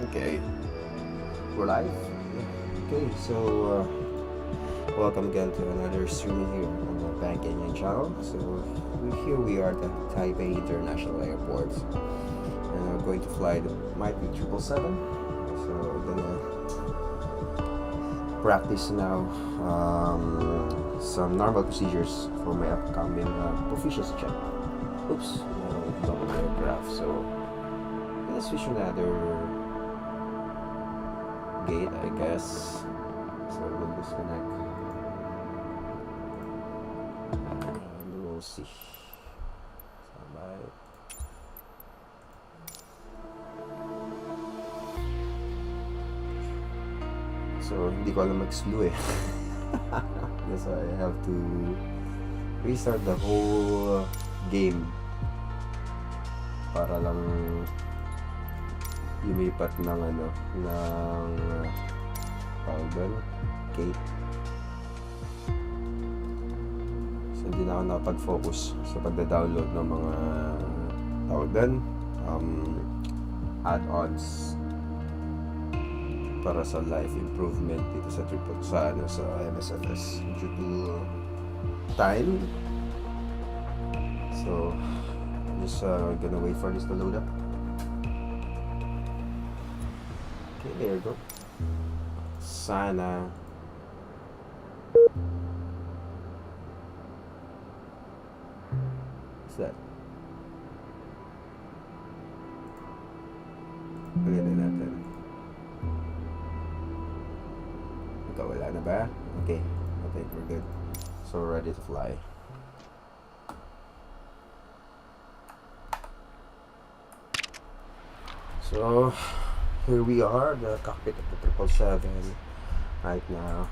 Okay, we're live. Okay, so welcome again to another streaming here on the Bank Indian channel. So here we are at the Taipei International Airport, and we're going to fly the might be 777. So we're gonna practice now some normal procedures for my upcoming proficiency check. Oops, double aircraft. So let's switch another gate, I guess. So we'll disconnect and we'll see. Standby. So hindi ko alam mag-slew eh. That's why I have to restart the whole game para lang lumipat ng tawag doon, gate. So hindi na ako nakapag-focus sa pagda-download ng mga tawag doon, add-ons para sa life improvement dito sa sa MSFS due to time. So just gonna wait for this to load up. Okay, there you go. Sana what's that? Pagdating natin. Ikaw, wala na ba? Okay, I think we're good. So ready to fly. So here we are, the cockpit of the 777 right now.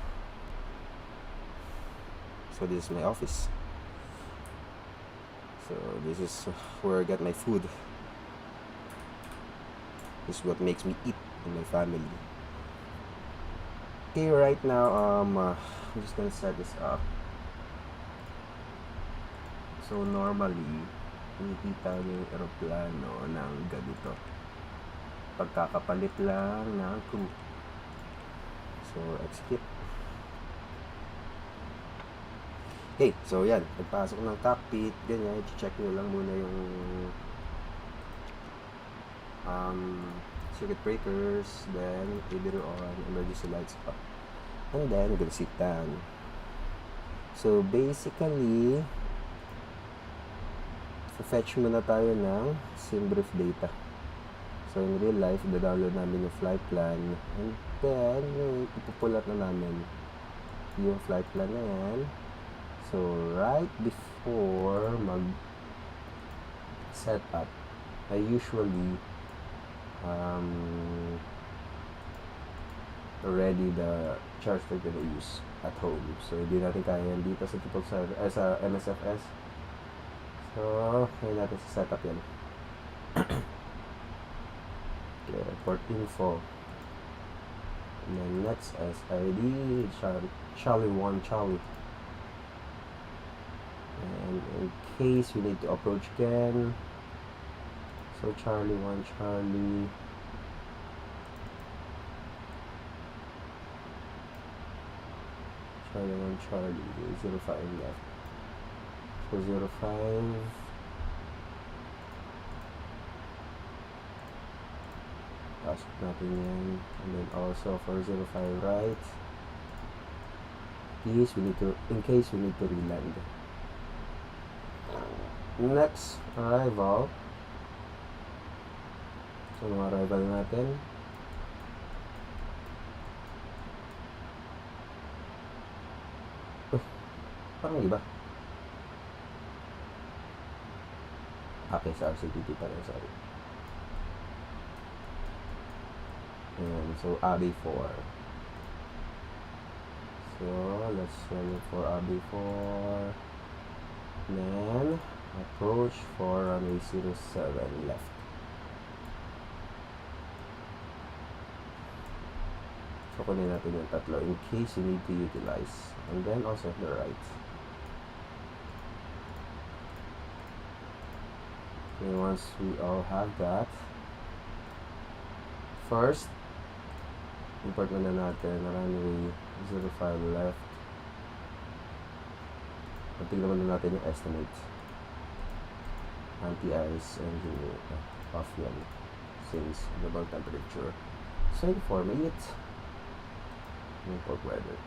So this is my office. So this is where I get my food. This is what makes me eat in my family. Okay, right now I'm just gonna set this up. So normally nakikita niyo yung aeroplano ng ganito, pagkakapalit lang ng crew. So execute. Okay, so yan, pagpasok ng cockpit, ganyan, i-check nyo lang muna yung circuit breakers, then radio on, emergency lights up, and then we're gonna sit down. So basically fetch muna tayo ng sim brief data. So in real life, da-download namin yung flight plan, and then ipupulat na namin yung flight plan na yan. So right before mag set up, I usually ready the charts we're gonna use at home. So hindi natin kaya yan dito sa sa MSFS. So kaya natin sa setup yan. Okay, port info, and then next SID Charlie 1 Charlie, and in case we need to approach again, so Charlie 1 Charlie, Charlie 1 Charlie, 05 left, so 05, pasok natin yan, and then also for 05 right, in case we need to reland. Next arrival, so mga arrival natin, parang iba. Okay, sa RCTP pa rin, sorry. And so AB4, so let's run it for AB4, then approach for runway 07 left. So kunin natin yung tatlo in case you need to utilize, and then also the right. And once we all have that, First, import muna natin runway 05 left. Tignan muna natin yung estimate. Anti-ice engine off yan since global temperature. So inform it. Import weather.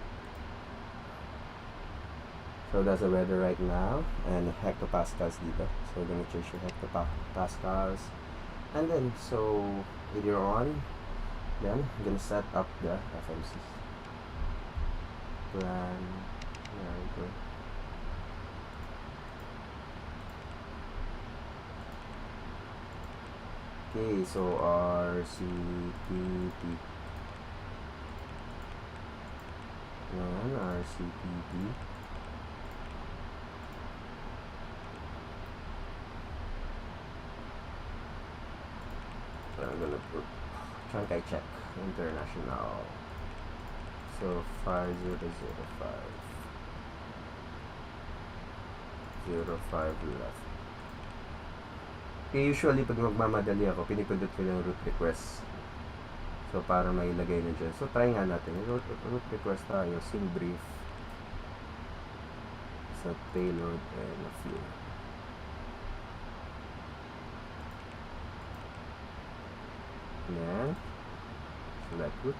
So that's the weather right now and hectopascals dito. So we're gonna change your hectopascals. And then so later on, then I'm gonna set up the FMC plan. There we go. Okay, so RCPP. Yan, RCPP. I'm gonna put chunk I check international. So 5005 05 left. Okay, usually pag magmamadali ako, pinipindot ko yung route request. So para mailagay na dyan. So try nga natin. Route request tayo, sim brief sa payload and a few. Yan. Select route.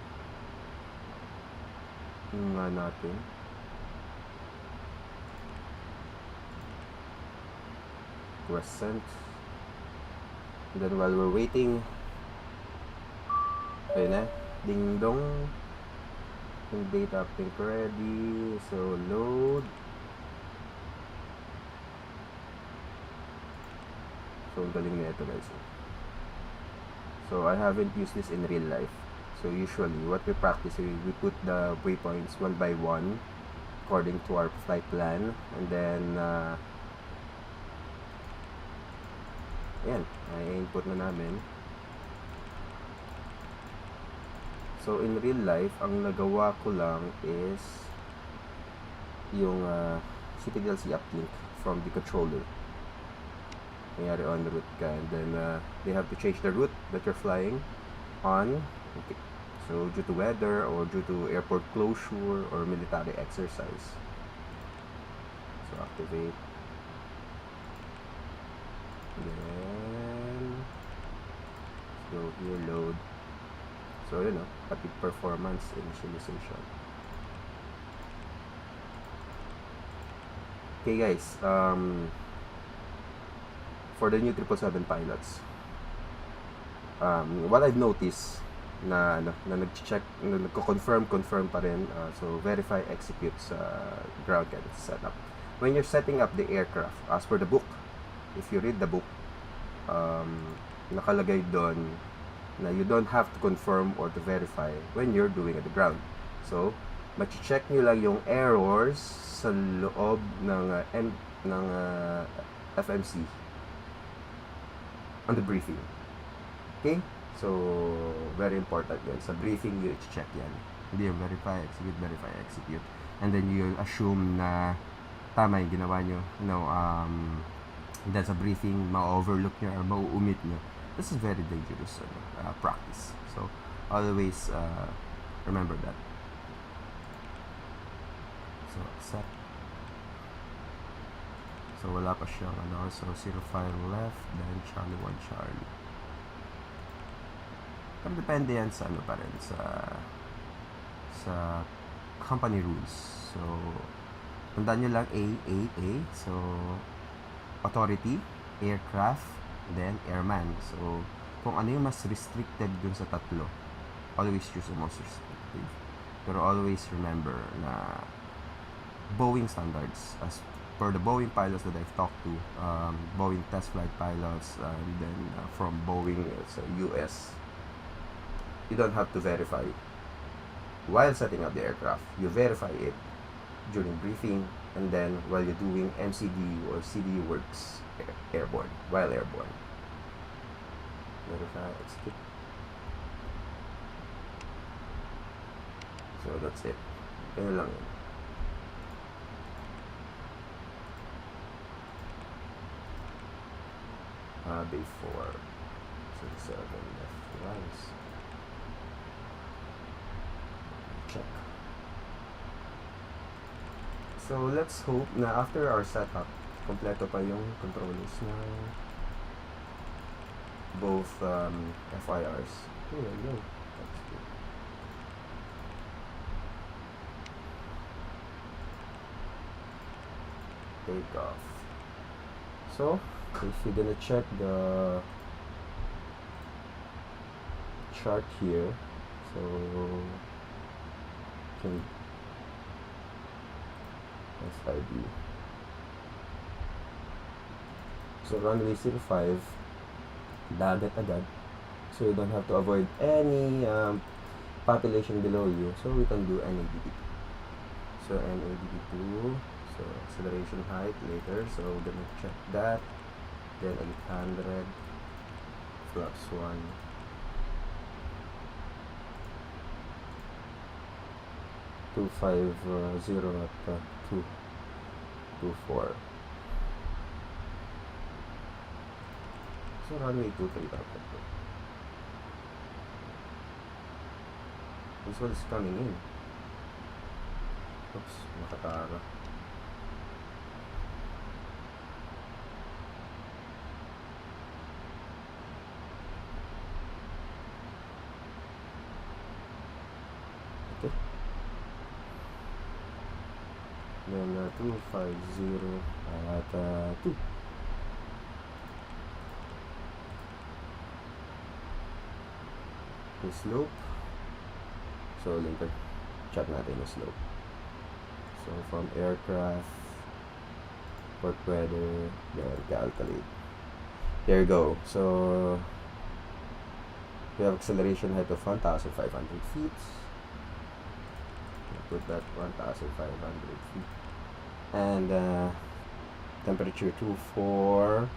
Yung nga natin. Request sent. And then while we're waiting, ayun na, ding dong, yung data update ready. So load. So galing na ito guys. So I haven't used this in real life. So usually what we practice is we put the waypoints one by one according to our flight plan, and then ayan, i-input na namin. So in real life, ang nagawa ko lang is yung CPDLC uplink from the controller. Nangyari on route ka, and then they have to change the route that you're flying on. Okay. So due to weather or due to airport closure or military exercise. So activate. Then let's go here, load. So yun know, pati performance initialization. Okay guys, for the new 777 pilots, what I've noticed na nag-check, na nagko-confirm pa rin, so verify, execute sa ground guidance setup. When you're setting up the aircraft, as per the book, if you read the book, nakalagay doon na you don't have to confirm or to verify when you're doing at the ground. So, machi-check nyo lang yung errors sa loob ng FMC on the briefing. Okay? So, very important yan. Sa briefing, you check yan. Hindi yung verify, execute. And then, you assume na tama yung ginawa nyo. You know, then sa briefing, ma-overlook nyo or ma-umit nyo. This is very dangerous practice. So, always remember that. So, accept. So, wala pa siyang so 05 left, then Charlie 1 Charlie. Pero depende yan sa pa rin, sa company rules. So, tandaan nyo lang A. So, authority, aircraft, then airman. So, kung ano yung mas restricted dun sa tatlo, always choose the most restrictive. Pero always remember na Boeing standards, as per the Boeing pilots that I've talked to, Boeing test flight pilots, and then from Boeing sa US, you don't have to verify while setting up the aircraft. You verify it during briefing, and then while you're doing MCD or CD works airborne, while airborne. Verify, execute. So that's it. Ganyan lang yun. Before 7 left lines. check. So let's hope na after our setup, kompleto pa yung controllers ng both FIRs. Oh, no. That's good. Take off. So, if you're gonna check the chart here, so can SIB. So runway 05, dagat agad. So you don't have to avoid any population below you. So we can do NADB2. So NADB2. So acceleration height later. So we're gonna check that. Then 800 flux 1. 250 at 224. So runway 23 dapat. This one is coming in. Oops, nakatara. Okay. Then 250 at 2. The slope. So later, check natin yung slope. So from aircraft, port weather, then calculate. There you go. So we have acceleration height of 1,500 feet. Put that 1,500 feet. And temperature 24.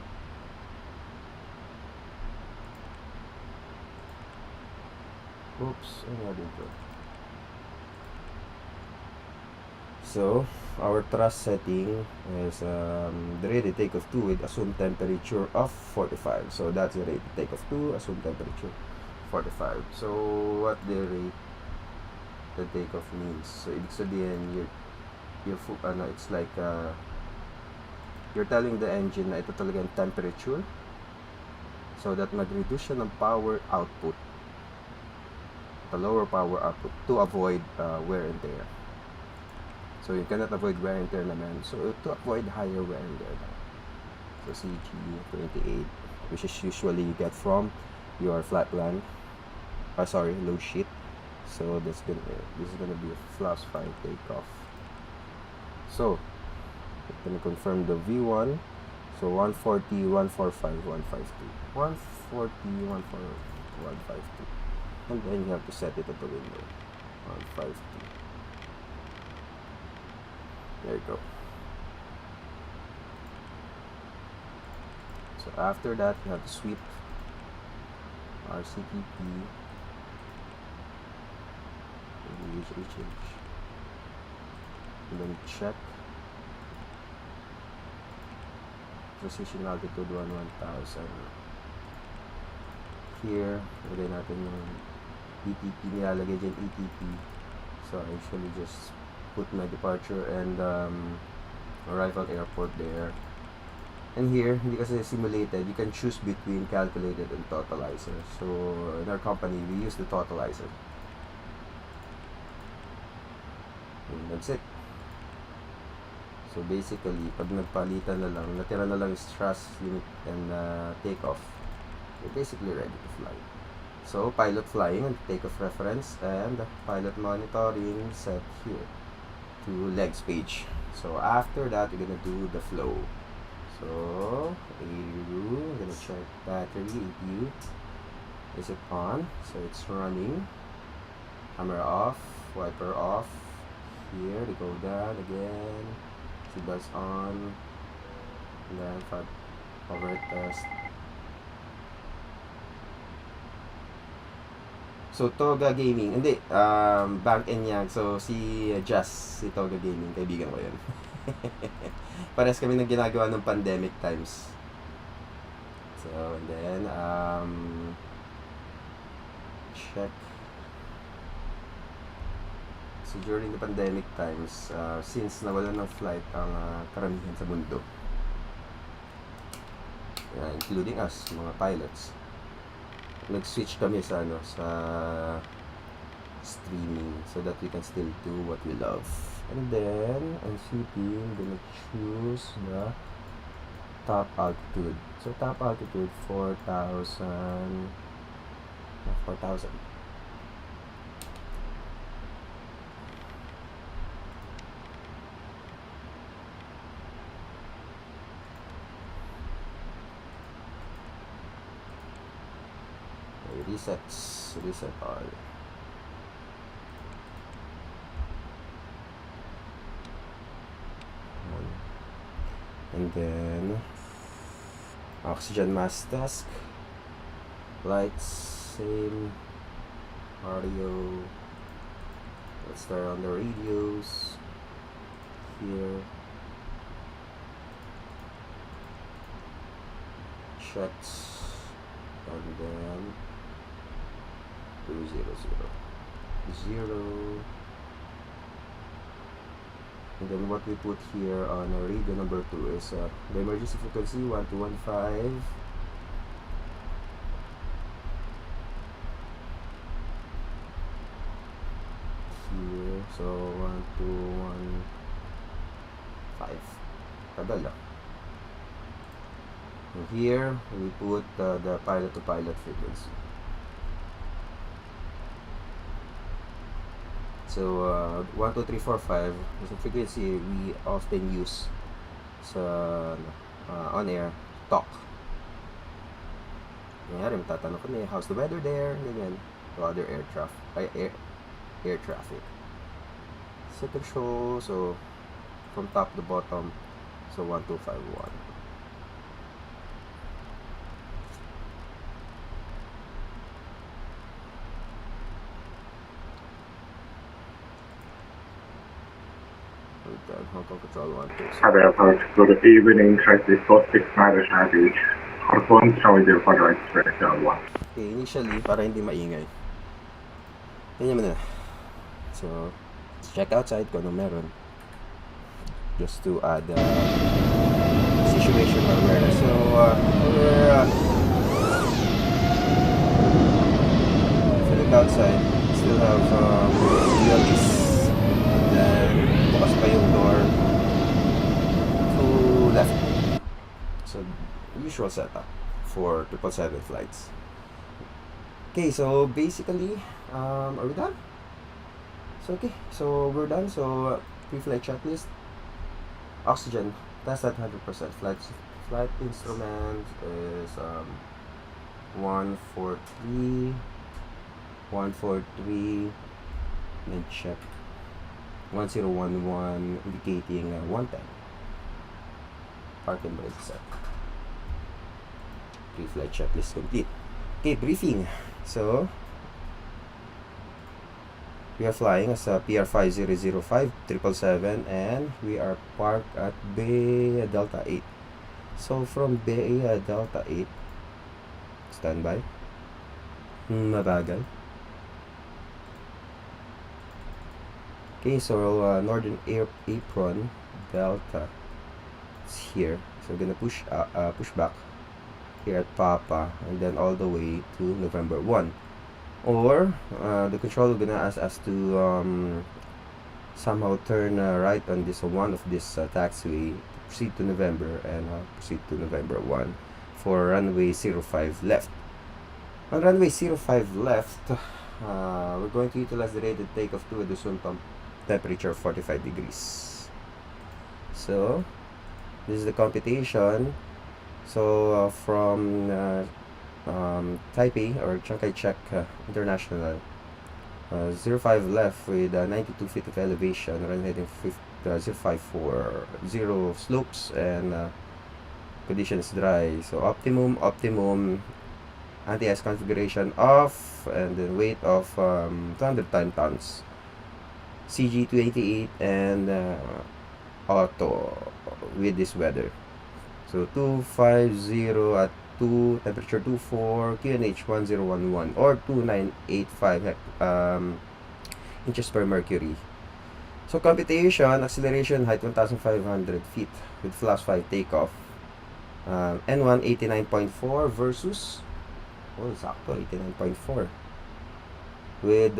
Oops, ano dito? So, our thrust setting is the rated takeoff 2 with assumed temperature of 45. So, that's the rated takeoff 2, assumed temperature 45. So, what the takeoff means? So, ibig sabihin, it's like, you're telling the engine na ito talaga yung temperature so that mag-reduce siya ng power output, the lower power output, to avoid wear and tear. So you cannot avoid wear and tear naman. So to avoid higher wear and tear. So CG 28, which is usually you get from your flat plan. Load sheet. So this is gonna be a flaps 5 takeoff. So I'm gonna confirm the V1. So 140, 145, 152. 140, 152. And then you have to set it at the window. 152. There you go. So after that, you have to sweep RCTP, and then check precision altitude 11,000. Here, lagay natin yung ETP, nilalagay dyan ETP. So I usually just put my departure and arrival airport there. And here, hindi kasi simulated, you can choose between calculated and totalizer. So in our company, we use the totalizer. And that's it. So basically, pag nagpalitan na lang, natira na lang yung thrust limit and takeoff, you're basically ready to fly. So pilot flying and takeoff reference, and pilot monitoring set here to legs page. So after that, you're gonna do the flow. So AU, I'm gonna check battery APU. Is it on? So it's running. Camera off, wiper off. Here, they go down again. Seatbelts on. And then power test. So Toga Gaming, hindi, Bank Enyag. So si Jazz, si Toga Gaming, kaibigan ko yun. Pares kami nang ginagawa ng pandemic times. So and then check So during the pandemic times, since nawalan ng flight ang karamihan sa mundo, including us, mga pilots, nag-switch kami sa streaming so that we can still do what we love. And then, I'm gonna choose the top altitude. So top altitude 4,000. Reset all. And then oxygen mask task, lights same, audio, let's turn on the radios here, checks, and then 200 0. And then what we put here on radio number 2 is the emergency frequency 1215. Here, so 1215. Tagal ah. And here we put the pilot to pilot frequency. So 1, 2, 3, 4, 5 is a frequency we often use sa on-air talk. Ngayon, matatanong ko na, how's the weather there? Ganyan. To other air traffic. Second show, so from top to bottom, so 1251. Hongkong Control 1, 2. Other approach to the evening crisis for 6 miles average. Confirm show with your further expression 1. Okay, initially, para hindi maingay. Ganyan mo na. So, check outside kung ano meron. Just to add situational awareness. So, we're if you look outside, still have ULEs. And then, bukas pa yung door to left. So, usual setup for 777 flights. Okay, so basically, are we done? So, okay, so we're done. So, pre-flight checklist. Oxygen, test at 100%. Flight instrument is 143, then check 1011, indicating 110. Park and brake set. Pre-flight checklist complete. Okay, briefing. So, we are flying as a PR5005 777 and we are parked at Bay Delta 8. So, from Bay Delta 8, standby. Mabagal. Okay, so Northern Apron Delta is here. So, we're gonna push back here at Papa and then all the way to November 1. Or the controller gonna ask us to somehow turn right on this one of this taxiway, proceed to November and proceed to November 1 for runway 05 left. On runway 05 left, we're going to utilize the rated takeoff to a zone temperature of 45 degrees. So this is the computation. So from Taipei or Chiang Kai-shek International, 05 left with 92 feet of elevation, run heading 054, slopes and conditions dry. So optimum anti-ice configuration off, and then weight of 210 tons, CG 288 and auto with this weather. So 250 at 2, temperature 24, QNH 1011 or 2985 inches per mercury. So computation, acceleration height 1,500 feet with flash 5 takeoff. N1 89.4 versus sakto 89.4 with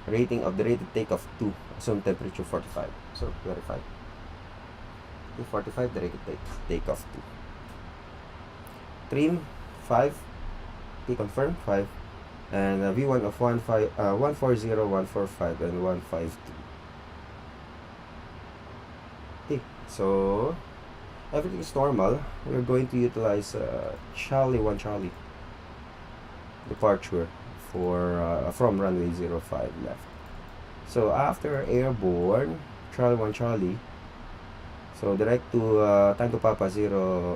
rating of the rated takeoff 2, assumed temperature 45. So verify. 45, the rated takeoff 2. Trim 5. Confirm 5. And V1 of 140, 145, and 152. Okay, so everything is normal. We're going to utilize Charlie 1 Charlie departure for from runway 05 left. So after airborne, Charlie 1 Charlie, so direct to time to Papa 050.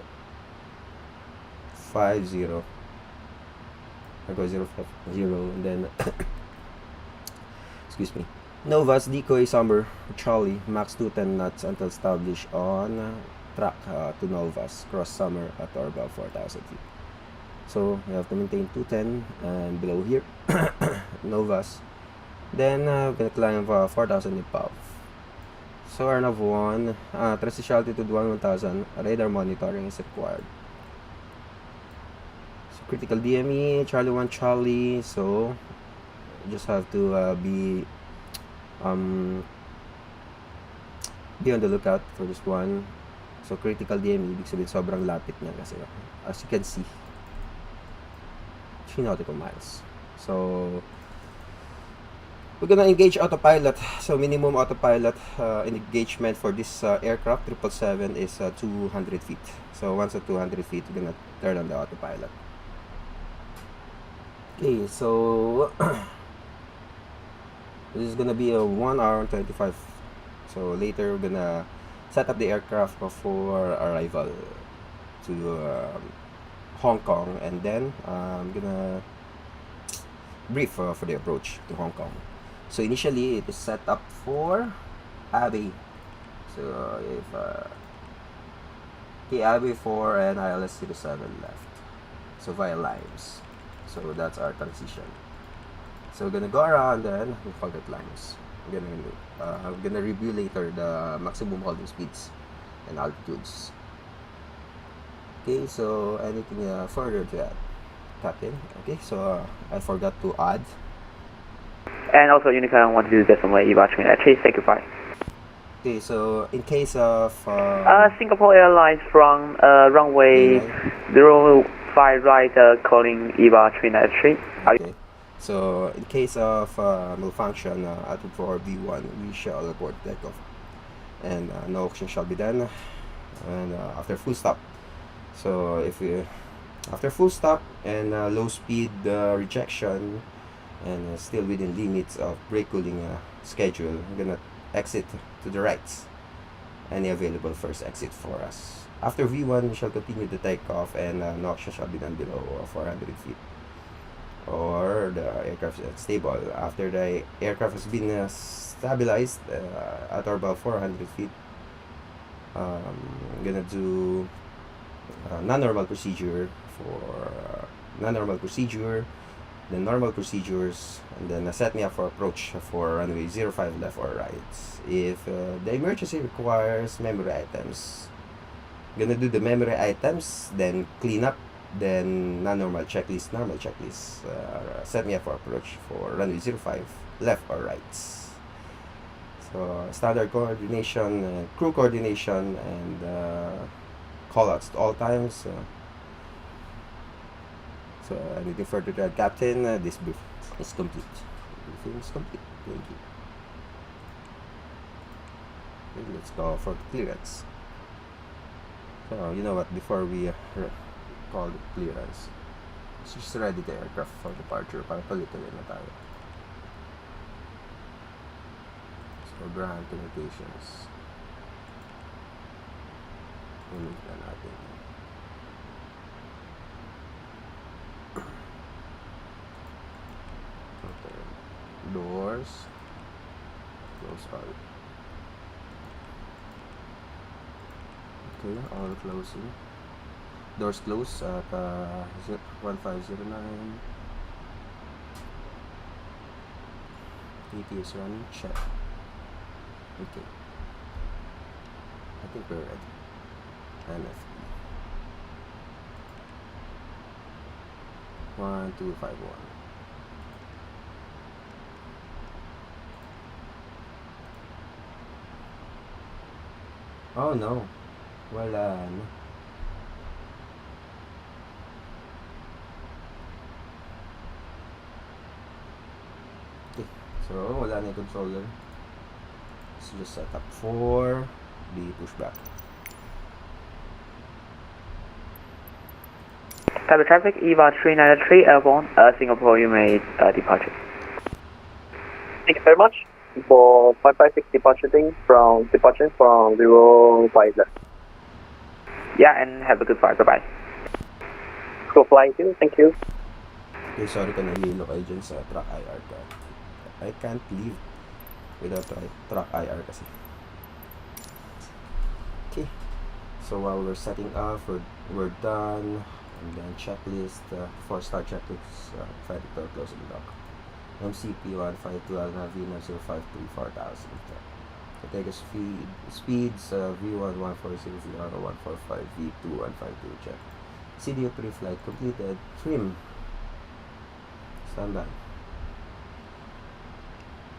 I go 050 and then excuse me. Novas decoy summer Charlie max 210 knots until established on track to Novas cross summer at or above 4,000 feet. So you have to maintain 210 and below here Novas. Then gonna climb 4,000 above. So RNAV 1, transition altitude 1,000, radar monitoring is required. Critical DME, Charlie 1 Charlie, so just have to be on the lookout for this one. So critical DME, ibig sabihin sobrang lapit niya kasi as you can see 3 nautical miles. So we're gonna engage autopilot. So minimum autopilot engagement for this aircraft 777 is 200 feet. So once at 200 feet, we're gonna turn on the autopilot. Okay, so this is gonna be a 1 hour and 25. So later we're gonna set up the aircraft for arrival to Hong Kong, and then I'm gonna brief for the approach to Hong Kong. So initially it is set up for Abbey. So if Abbey 4 and ILS 07 left. So via Limes. So that's our transition. So we're gonna go around then we call it Limes. I'm gonna review later the maximum holding speeds and altitudes. Okay, so anything further to add, Captain? Okay, so I forgot to add. And also Unicorn 1 decimal EVA train at 365. Okay, so in case of Singapore Airlines from runway 05 right, calling EVA train at 3. Okay. So in case of malfunction at 4 V1, we shall abort takeoff, and no action shall be done. And after full stop, so if we after full stop and low speed rejection, and still within limits of brake cooling schedule, I'm gonna exit to the right. Any available first exit for us. After V1, we shall continue the takeoff, and no action shall be done below 400 feet. Or the aircraft is stable. After the aircraft has been stabilized at or above 400 feet, I'm gonna do non-normal procedure for non-normal procedure, then normal procedures, and then set me up for approach for runway 05 left or right. If the emergency requires memory items, gonna do the memory items, then clean up, then non-normal checklist, normal checklist, set me up for approach for runway 05 left or right. So standard coordination, crew coordination, and callouts at all times. So anything further to add, Captain? This brief is complete. Everything is complete. Thank you. Okay, let's go for clearance. So you know what? Before we call the clearance, let's just ready the aircraft for departure para tuloy-tuloy na tayo. So ground communications. Ulit na natin. Okay. Doors. Close all. Okay, all closing. Doors close at 1509. PT is running. Check. Okay. I think we're ready. NFP. 1251. Oh no. Wala na. Okay. So, wala na yung controller. Let's just set up for the pushback. Type traffic, EVA 393, airborne, Singapore, you may departure. Thank you very much for 556 departing from 05 left. Yeah, and have a good flight. Bye-bye. Go flying too. Thank you. Okay, sorry ka nahihilo kayo dyan sa track IR ka. I can't leave without track IR kasi. Okay. So while we're setting up, we're done. And then checklist, 4-star checklist, flight to close the dock. MCP 1512 na V 0534,000. So take a speeds, V1 1460, 145, V2 152 check. CDO pre-flight completed. Trim. Standby.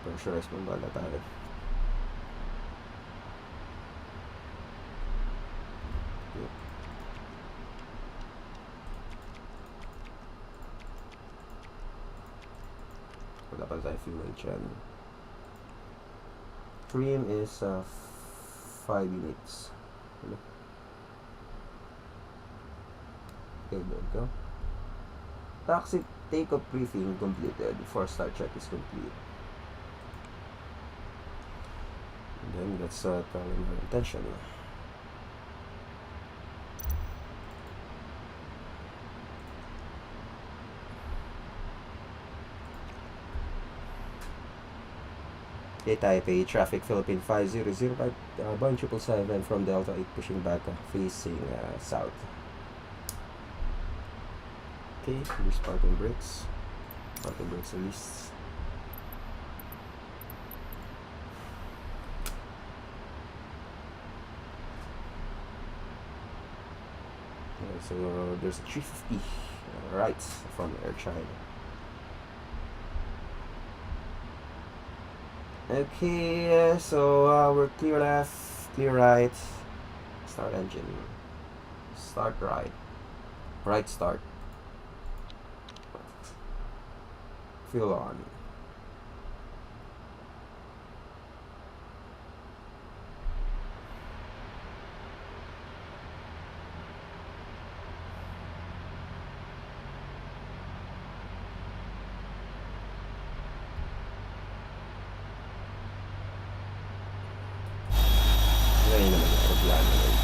Pressurize mo ba na tayo? Okay. Wala pa tayo fuel dyan. Trim is 5 units. Okay, there we go. Taxi takeoff briefing completed. 4-star check is complete. And then let's tell them our intention. Okay, Taipei traffic Philippine 5005, Boeing 777 from Delta 8 pushing back facing south. Okay, here's parking brakes. Parking brakes released. Okay, so there's a 350 right from Air China. Okay, so we're clear left, clear right. Start engine. Start right. Right start. Fuel on. Ngayon naman yung aeroplano ngayon.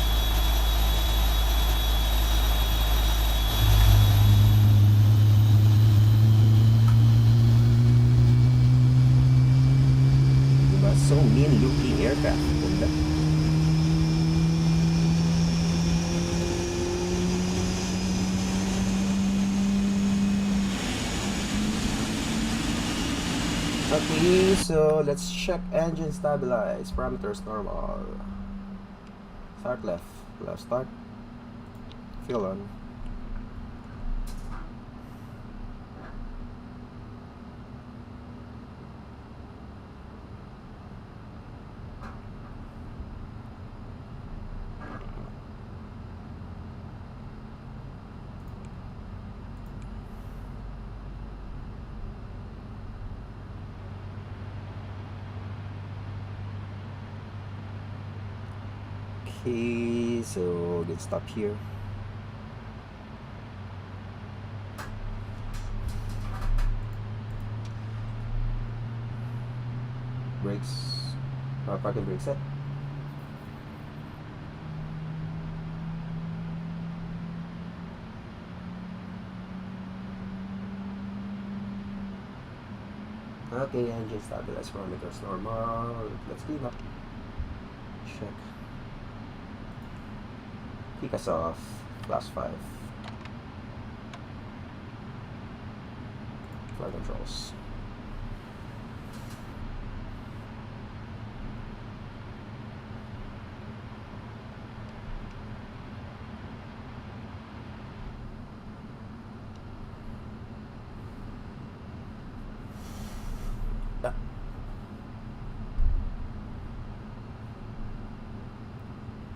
Diba? So mean looking aircraft. Ganda. Okay, so let's check engine stabilize. Parameters normal. Start left. Left start. Fuel on. Okay, so let's stop here. Brakes, parking brake set. Okay, engine stabilize, parameters normal. Let's clean up. Check. Kick us off. +5. Flight controls.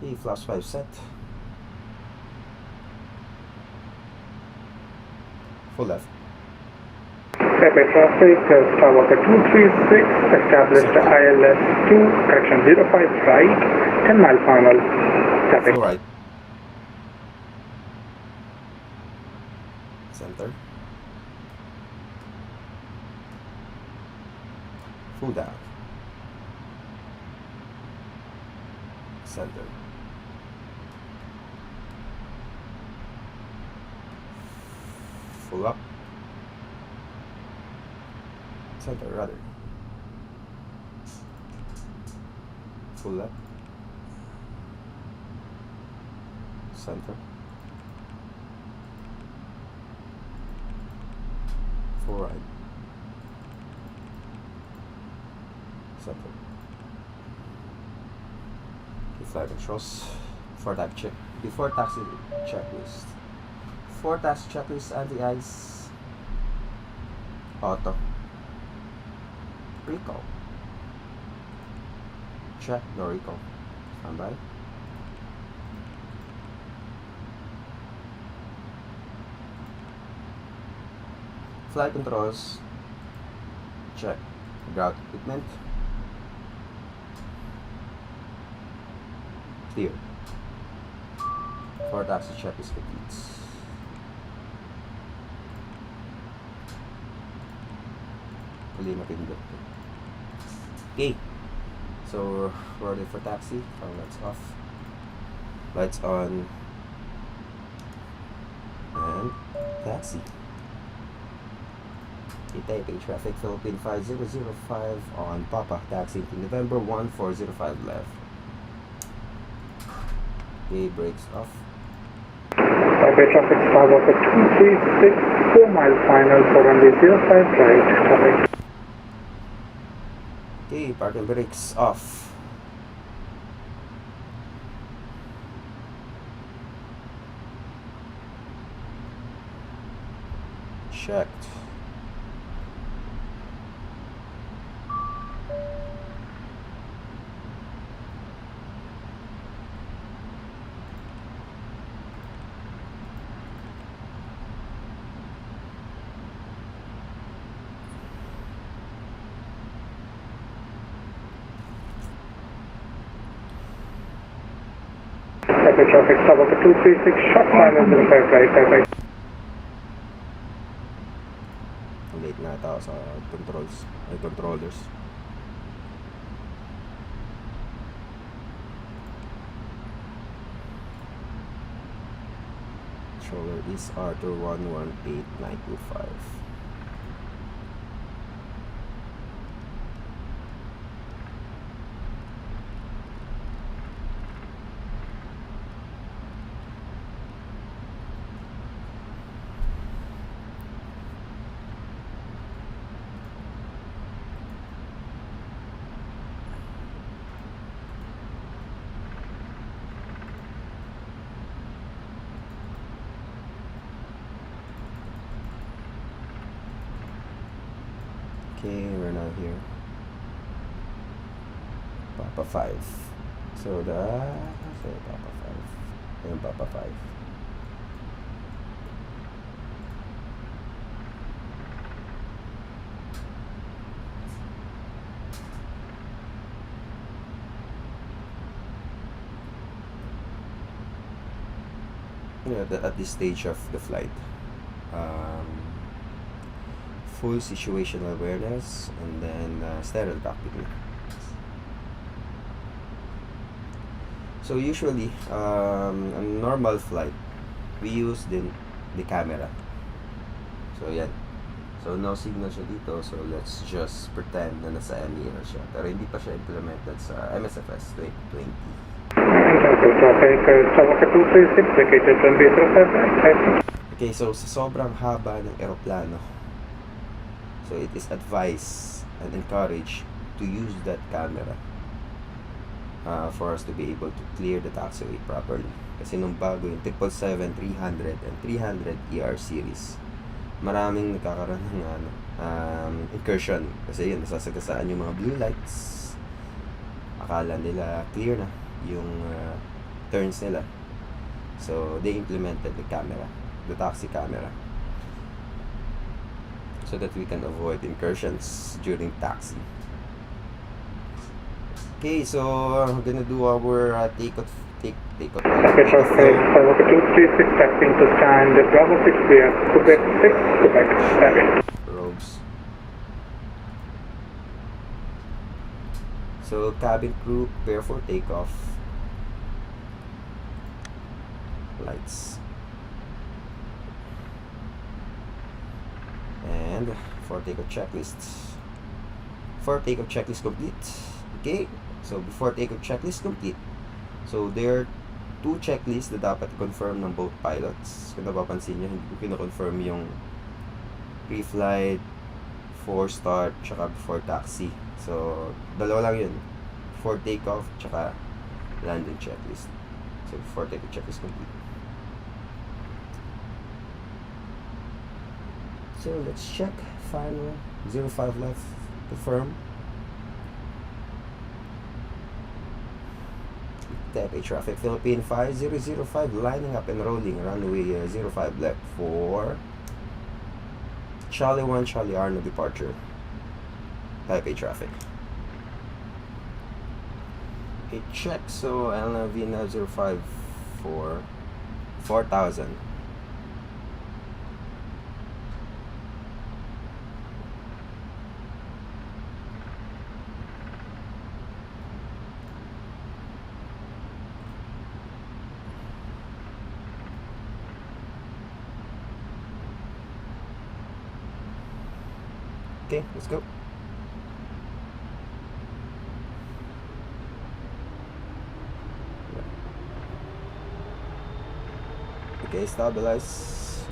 Okay, flaps 5 set. Full left. Taipei traffic, Skywalker 236, established ILS 2, correction 05 right, 10 mile final. Taipei. Full right. Center. Full down. Center. Full up. Center, rather. Full left. Center. Full right. Center. Okay, flight controls. Before taxi checklist. Before taxi checklist, anti-ice. Auto. Recall. Check, no recall. Standby. Flight controls. Check. Ground equipment. Clear. For taxi check is complete. Huli mapindot. Okay. So we're ready for taxi. Lights off. Lights on. And taxi. Taipei traffic Philippine 5005 on Papa, taxi to November 1405 left. Okay, brakes off. Taipei traffic, Skywalker 236, 4 mile final for runway 05 right, Taipei. Okay, park and brakes off. Checked. Taipei traffic, Skywalker 236, short final 05 right, Taipei. Late na tao sa controllers. Controller is Arthur 118925. Okay, we're now here. Papa 5. So Papa 5. Ayun, Papa 5. At this stage of the flight, full situational awareness, and then sterile cockpit. So usually, a normal flight, we use the camera. So yan. So no signal siya dito, so let's just pretend na nasa MER siya. Pero hindi pa siya implemented sa MSFS 2020. Taipei traffic, Skywalker 236, vacated runway 05 right, Taipei. Okay, so sa sobrang haba ng eroplano, so it is advised and encouraged to use that camera for us to be able to clear the taxiway properly. Kasi nung bago yung 777, 300, and 300 ER series, maraming nagkakaroon ng incursion. Kasi yun, nasasagasaan yung mga blue lights. Akala nila clear na yung turns nila. So they implemented the taxi camera, so that we can avoid incursions during taxi. Okay, so I'm gonna do our takeoff. Package of flight 50236 taxiing to stand Bravo 6 clear, Quebec 6, Quebec 7. Robes. So cabin crew, prepare for takeoff. Lights. And for takeoff checklist. For takeoff checklist complete. Okay, so before takeoff checklist complete, so there are two checklists na dapat i-confirm ng both pilots. Kung napapansin nyo, hindi ko kino-confirm yung pre-flight, before start, tsaka before taxi. So, dalawa lang yun. Before takeoff, tsaka landing checklist. So, before takeoff checklist complete. So, let's check. Final 05 left. Confirm. Taipei traffic, Philippine 5005, lining up and rolling, runway 05 left for Charlie 1, Charlie R, no departure. Taipei traffic. Okay, check, so LNV 05 for 4,000. Okay, let's go. Okay, stabilize.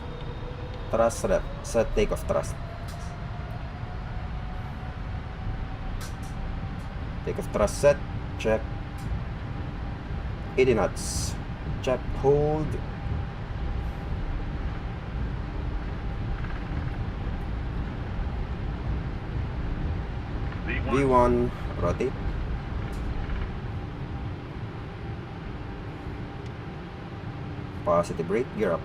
Thrust set takeoff thrust. Takeoff thrust set. Check. 80 knots. Check. Hold. V1, rotate. Positive brake, gear up.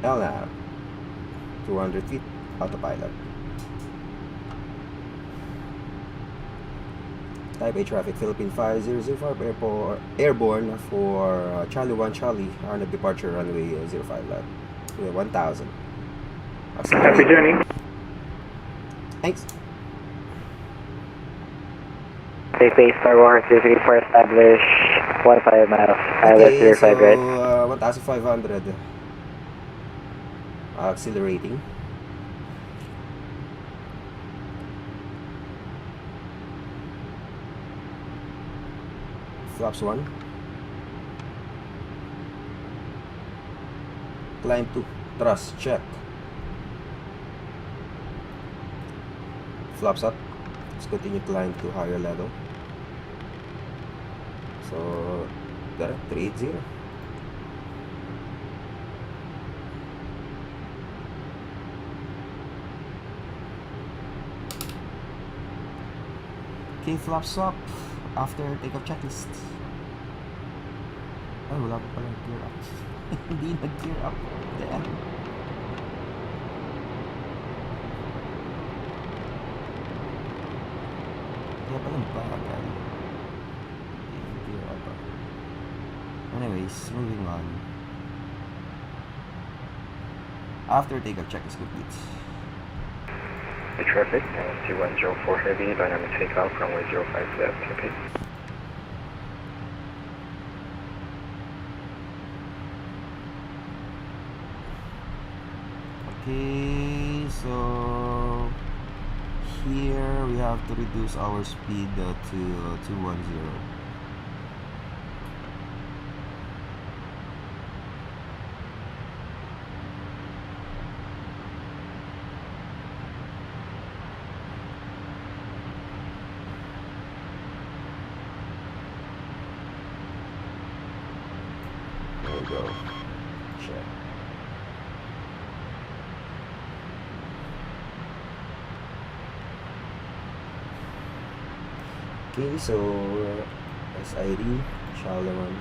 LNAV, 200 feet, autopilot. Taipei traffic, Philippine 5005, airborne for Charlie 1, Charlie, on the departure runway 05 left. 1,000. Happy journey. Thanks. Taipei Star Wars 334 establish 15 miles. Okay, so 05 right. 1,500. Accelerating. Flaps 1. Climb 2. Thrust check. Flaps up. Let's continue climb to higher level. So, there, 380. Okay, flaps up after takeoff checklist. Ay, wala pa pala gear up. Hindi nag-gear up. Damn. Kaya pala bagal. Hindi gear up. Anyways, moving on. After takeoff check is complete. The traffic, 2104 heavy, dynamic takeoff, runway 05 left, okay. Okay, so here we have to reduce our speed to 210. There we go. Check. Okay, so SID, Charlemagne.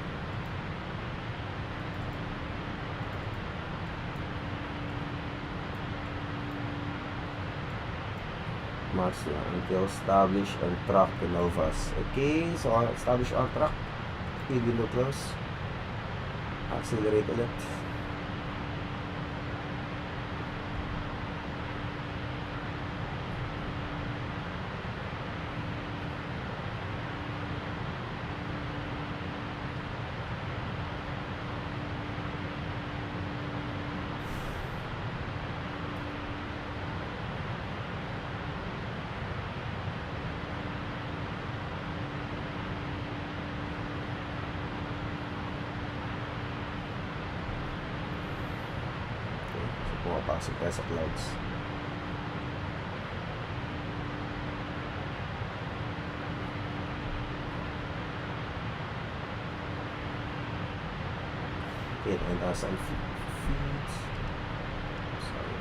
Mars until establish and track the Novas. Okay, so establish on track. Speed window close. Accelerate ulit. Pumapasok tayo sa clouds. Okay, 9,000 feet. Sorry.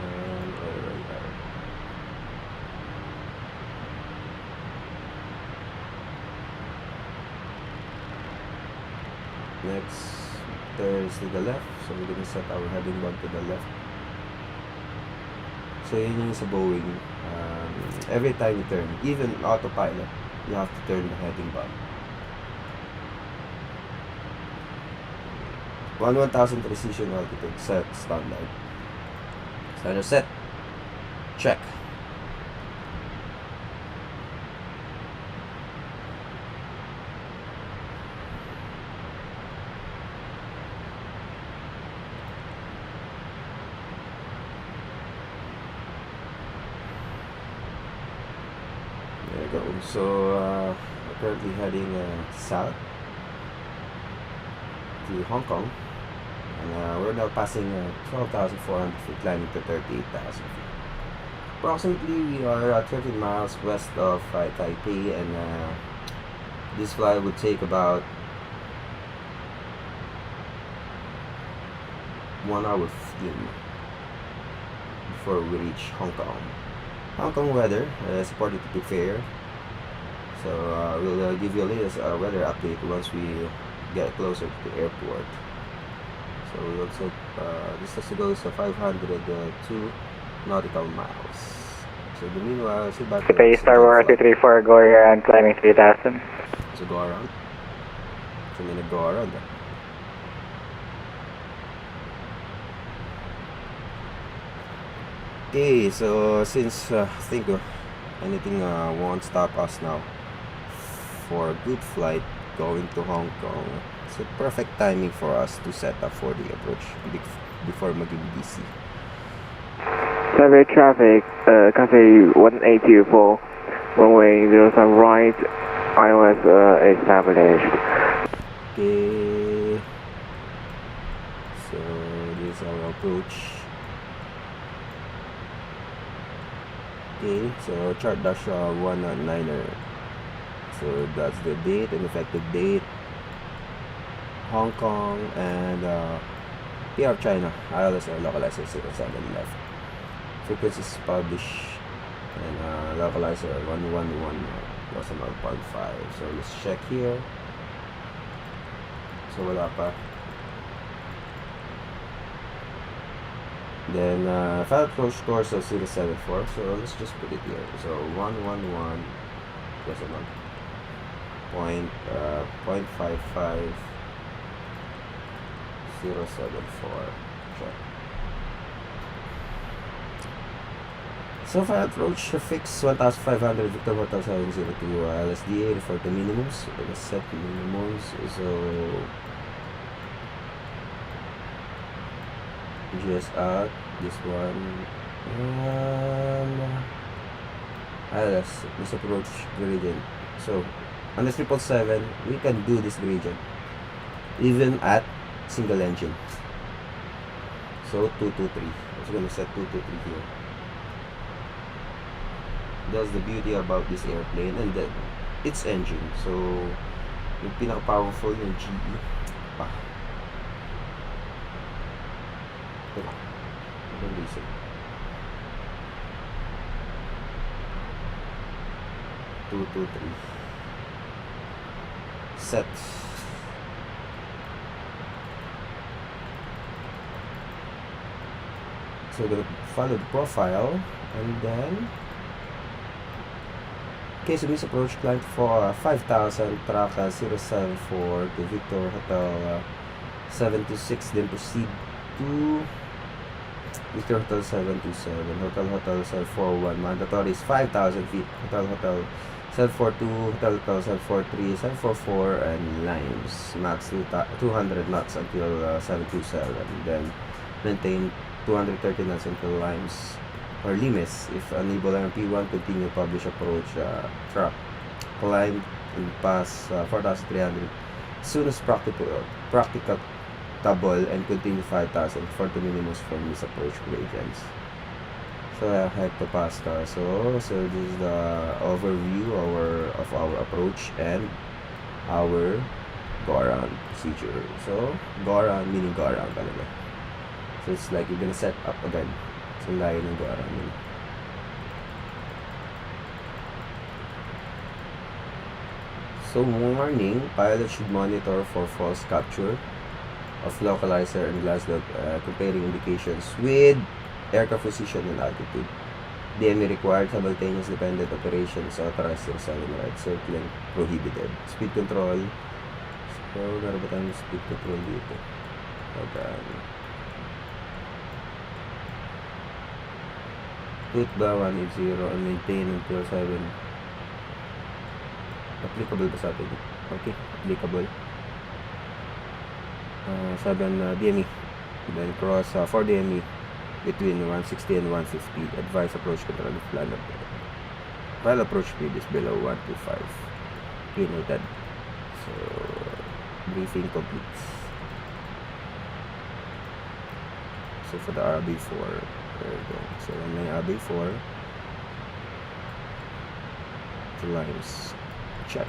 And right. Next, there's to the left, so we're gonna set our heading bump to the left. So yun yung sa Boeing, every time you turn, even autopilot, you have to turn the heading bump. 1,000 precision altitude set standard. Standard set. Check. There you go. So we're currently heading south to Hong Kong, and we're now passing 12,400 feet, climbing to 38,000 feet. Approximately, we are 13 miles west of Taipei, and this flight would take about 1 hour 15 before we reach Hong Kong. Hong Kong weather is reported to be fair, so we'll give you a latest weather update once we get closer to the airport. So we also distance to go is 502 nautical miles. So the meanwhile, sit back. Taipei Star Wars 234, go around, climbing 3,000. So go around. So may nag-go around. Okay, so since I think anything won't stop us now for a good flight going to Hong Kong, it's a perfect timing for us to set up for the approach before maging busy. Taipei traffic, Cathay 1824, runway 07 right, ILS established. Okay, so this is our approach. Okay, so chart dash 199er. So that's the date and effective date. Hong Kong and PR China. ILS or localizer 07 left. Frequencies published and localizer 111 decimal 0.5. So let's check here. So wala pa. Then file approach course of 074. So let's just put it here. So 111 decimal 0.55 074. Check. So file approach fix 1,500 Victor Hotel 702 LSDA for the minimums. We're gonna set minimums. So just out this one this approach gradient. So on the 777 we can do this gradient even at single engine. So 223. I'm just gonna set 223 here. That's the beauty about this airplane, and then its engine. So yung pinaka-powerful yung GE pa. Ito, reason. 223. Set. So we're gonna follow the profile, and then okay, so this approach climb for 5,000 track 074 to Victor Hotel 726, then proceed to Victor Hotel 727, Hotel 741, mandatory is 5,000 feet, Hotel 742, Hotel 743, 744, and Limes, max 200 knots until 727, then maintain 230 knots until Limes, or Limes. If unable on P1, continue publish approach track, climb and pass 4,300 as soon as practicable, and continue 5,000 for the minimums from this approach gradients. So I have to pass car. So this is the overview of our approach and our go around procedure. So go around meaning go around talaga. So it's like you're gonna set up again. So layo ng go around yun. So morning, pilot should monitor for false capture of localizer and glass dot, comparing indications with aircraft position and altitude. DME required, simultaneous dependent operations authorized to sell and right circling prohibited. Speed control. So, meron ba tayong speed control dito? Okay. Put ba 180 and maintain until 7. Applicable ba sa atin? Okay, applicable. 7 DME. Then cross 4 DME between 160 and 150. Advise approach control of plan of while approach speed is below 125. Okay, noted. So, briefing complete. So, for the RB4, there we go. So, may RB4 to Limes. Check.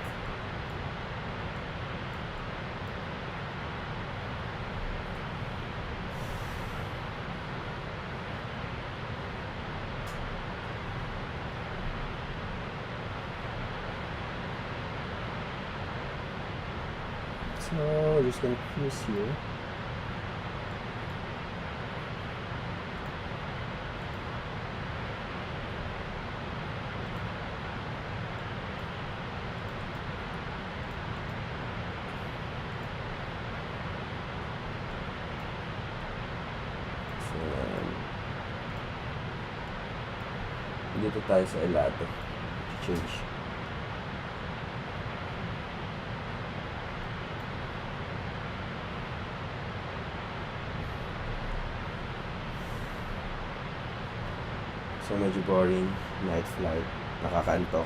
So just gonna cruise here. So dito tayo sa Elato. Change. So medyo boring, night flight, nakakaantok.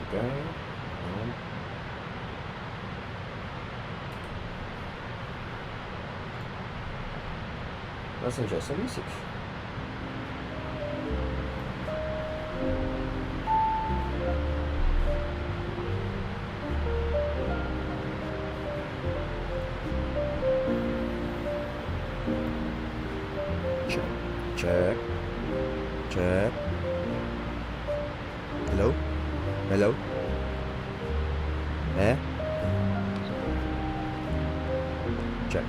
Okay. Nasaan siya? Sa music. Check. Hello? Hello? Check.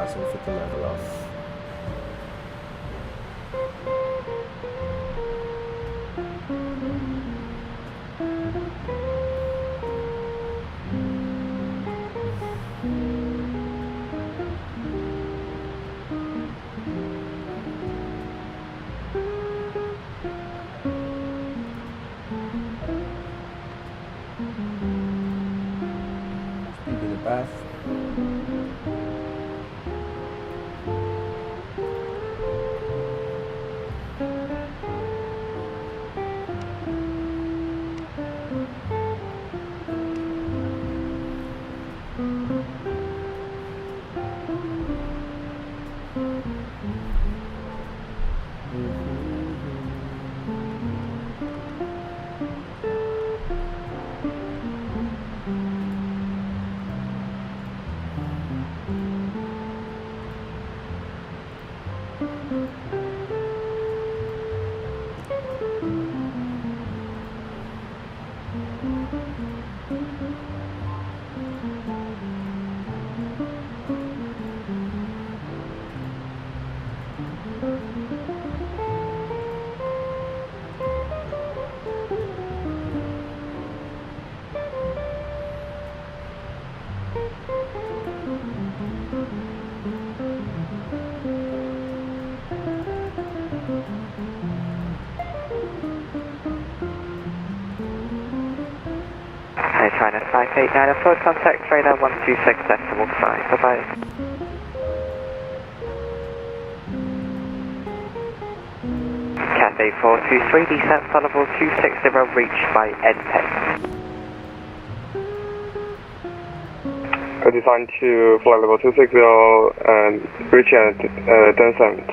passing fit to level off. Speed to the path. Hi, China 589, contact radar 126.5, bye-bye. Cathay 423, descent for level 260, reached by NPEX. Design to flight level 260 and reach at descent,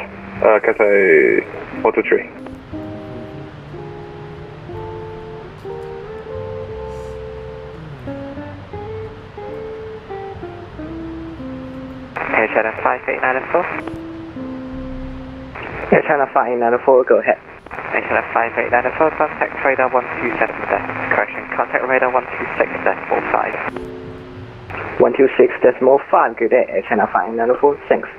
Cathay 423. Air China 5894. Air China 5894, go ahead. Air China 5894, contact radar 127, correction, contact radar 126.5. 126.5, good day, Air China 5894, thanks.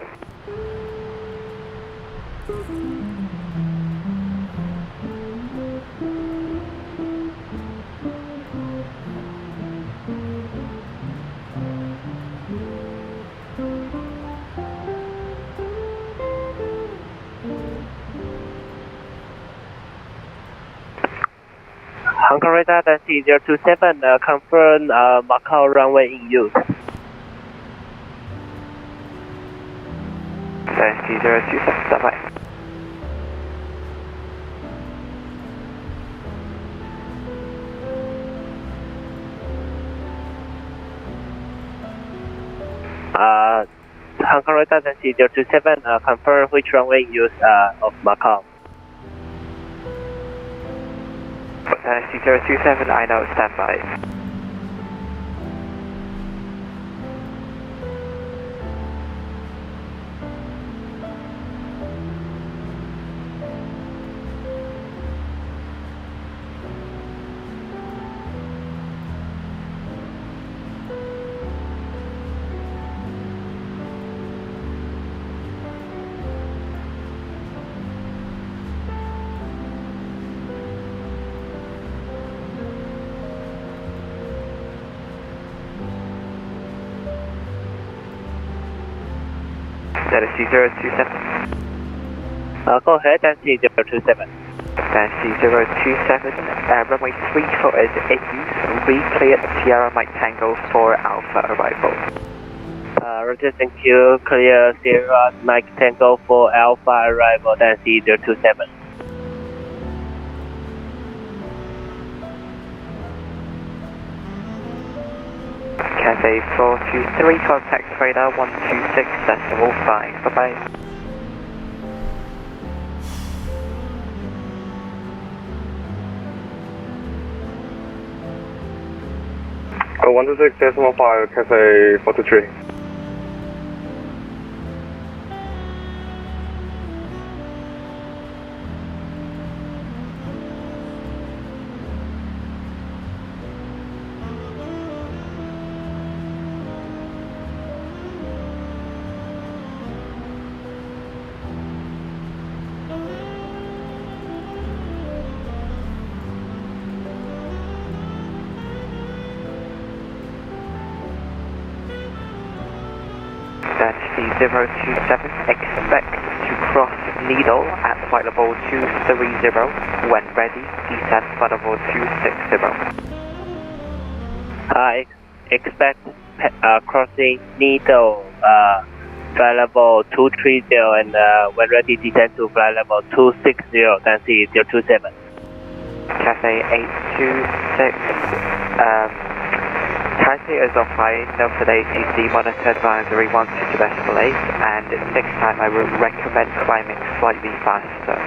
Hongkong radar Taxi 027, confirm Macau runway in use. Taxi 027, bye-bye. Hongkong radar Taxi 027, confirm which runway in use of Macau. Taxi 027, I know, standby. Taxi 027. Go ahead, Taxi 027. Taxi 027, runway 34 is in use, re-cleared Sierra Mike Tango for Alpha arrival. Roger, thank you. Clear Sierra Mike Tango for Alpha arrival, Taxi 027. Cathay 423, contact radar 126.5, bye-bye. Oh, 126.5, Cathay 423. 027, expect to cross Needle at flight level 230. When ready, descend flight level 260. Expect crossing Needle, flight level 230, and when ready, descend to flight level 260, Nancy 027. Cathay 826, Taxi is offline, note for the ATC monitor advisory 122.8, and next time I would recommend climbing slightly faster.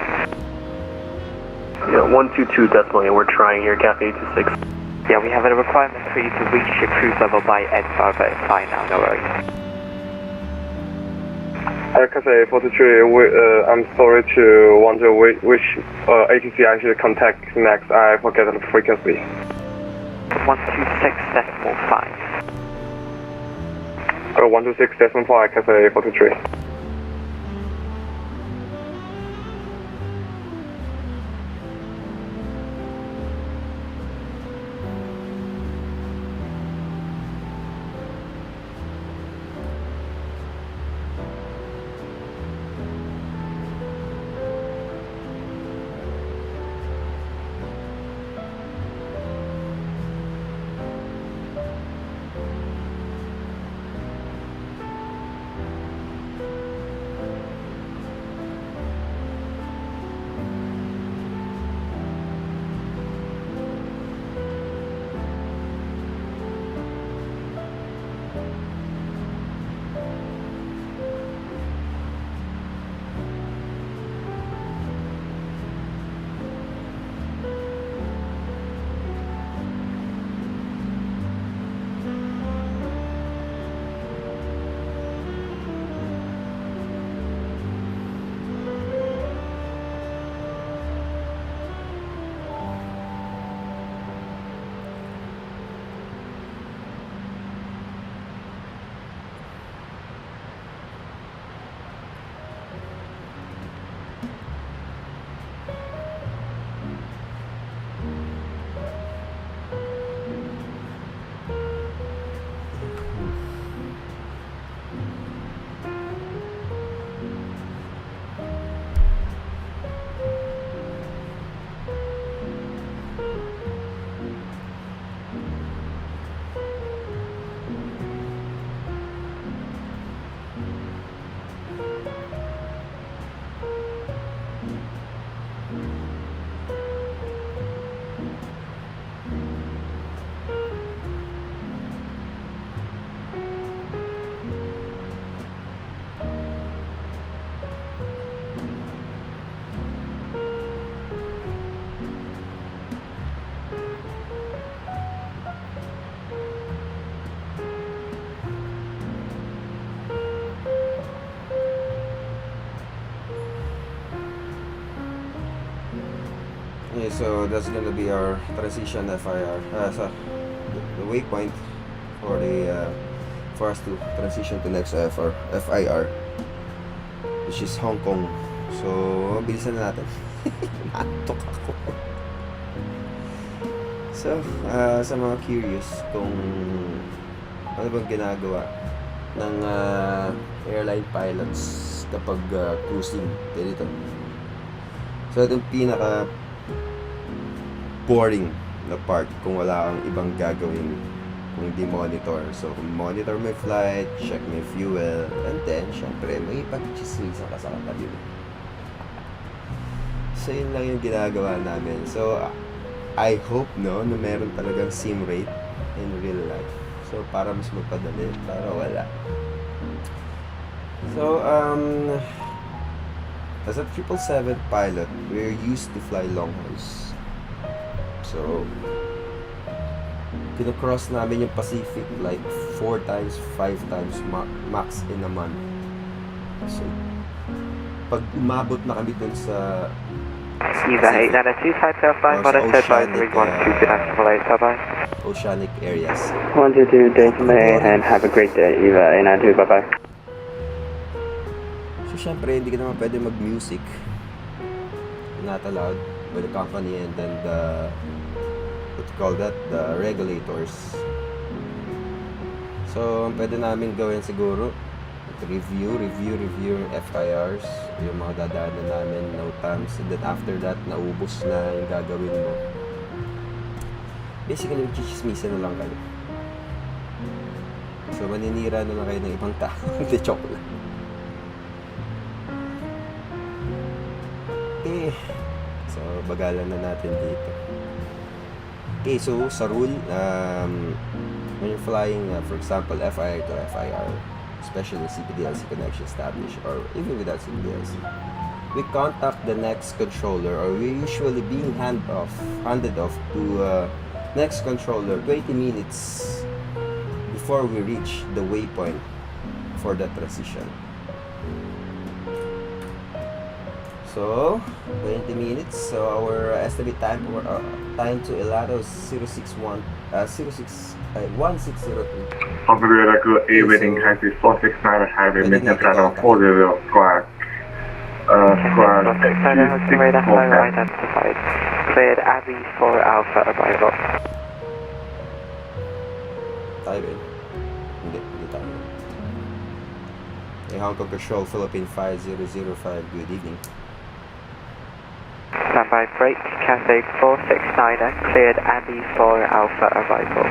Yeah, 122.8, we're trying here, Cathay 826. Yeah, we have a requirement for you to reach your cruise level by EDFA, but it's fine now, no worries. Cathay 43, I'm sorry to wonder which ATC I should contact next. I forget the frequency. 126.5. 126.5, Cathay 43. Okay, so that's gonna be our transition FIR, the waypoint for the for us to transition to next FIR, which is Hong Kong. So, bilisan na natin. Natok ako. So, sa mga curious kung ano bang ginagawa ng airline pilots kapag cruising dito. So, itong pinaka boring na part kung wala kang ibang gagawin kung di monitor. So, monitor my flight, check my fuel, and then, syempre, may pag-chismisan ka sa katabi mo. So, yun lang yung ginagawa namin. So, I hope, no, na meron talagang sim rate in real life. So, para mas magpadali, para wala. So, as a 777 pilot, we're used to fly long hauls. So, kinocross namin yung Pacific like 4 times, 5 times max in a month. So, pag umabot na kami dun sa Either 892 type airflight, monitor advisory 122.8, bye-bye. oceanic areas. 122 Data May and have a great day. Eva 892, bye-bye. So, syempre, hindi ka naman pwede mag-music. Not allowed by the company and then the, what you call that, the regulators. So, ang pwede namin gawin siguro, review yung FIRs, yung mga dadaanan namin, no times, and then after that, naubos na yung gagawin mo. Basically, chichismisan na lang kayo. So, maninira na lang kayo ng ibang tao. Hindi, joke lang. Okay. So, bagalan na natin dito. Okay, so sa rule, when you're flying, for example, FIR to FIR, especially CPDLC connection established, or even without CPDLC, we contact the next controller, or we usually being handed off to next controller 20 minutes before we reach the waypoint for the transition. So, 20 minutes. So, our estimate time to Elato is 160 Configure awaiting taxi 469 Highway, Midnight Travel 40 Square. Square 264 identified. Cleared Abbey for Alpha arrival. Taiwan. Hindi tayo. Hongkong Control, Philippine 5005, good evening. Standby freight, Cathay 469er, cleared Abbey for Alpha arrival.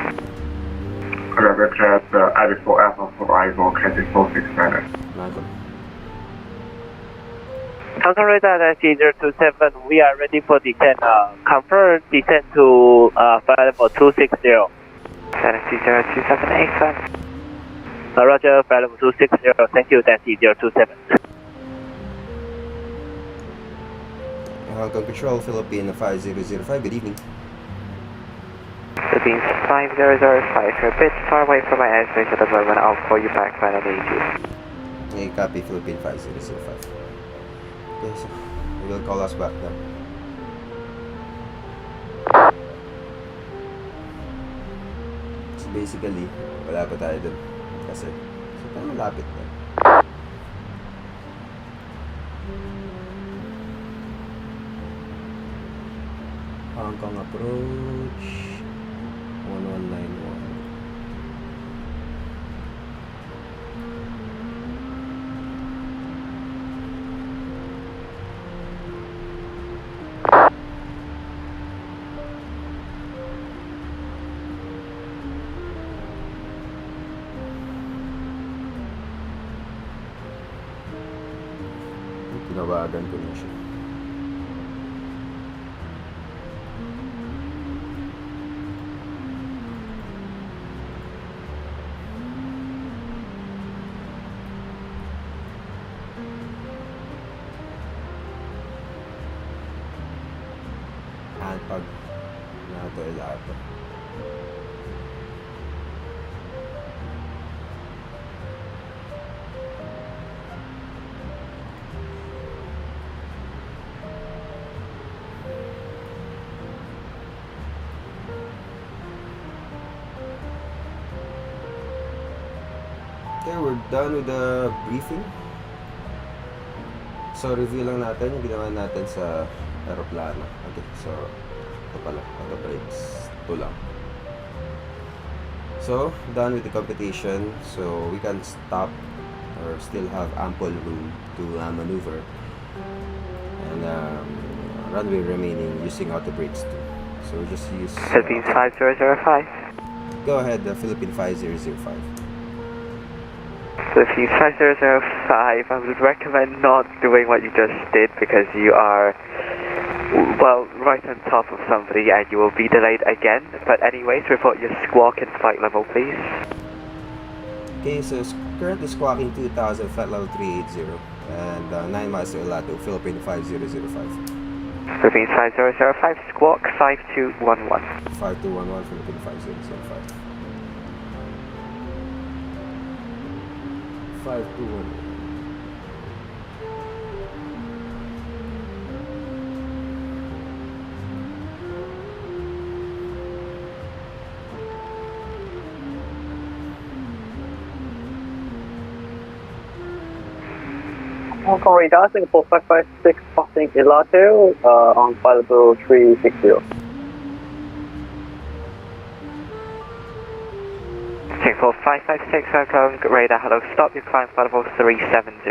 Arrival cleared Abbey for Alpha for arrival, Cathay 469er. Malcolm. Hongkong Radar SC027, we are ready for descent. Confirm descent to flight level 260. SC027 Roger, flight level 260, thank you, SC027. Hongkong Control, Philippine 5005, good evening. Philippines 5005, you're a bit far away from my airspace at the moment. I'll call you back when I need you. Okay, copy, Philippine 5005. Okay, so you will call us back now. So basically, wala pa tayo dun. Kasi, so tayo malapit na. Hong Kong approach 1191. Tinawagan ko na siya. Pag nato ilato. Okay, we're done with the briefing. So, review lang natin yung ginawa natin sa aeroplano. Okay, so ito pala, auto brakes, ito lang. So, done with the competition. So, we can stop or still have ample room to maneuver. And runway remaining using auto brakes too. So, we just use... Philippines 5005. Go ahead, Philippine 5005. Philippines 5005, I would recommend not doing what you just did because you are, well, right on top of somebody and you will be delayed again. But anyways, report your squawk and flight level, please. Okay, so currently squawking 2000, flight level 380, and 9 miles to Elato, Philippine 5005. Philippines 5005, squawk 5211. 5211, Philippine 5005. 521. Hong Kong Radar, Singapore 556, passing Elato on flight level 360. Singapore 556 Hongkong, radar hello, stop, you climb flight level 370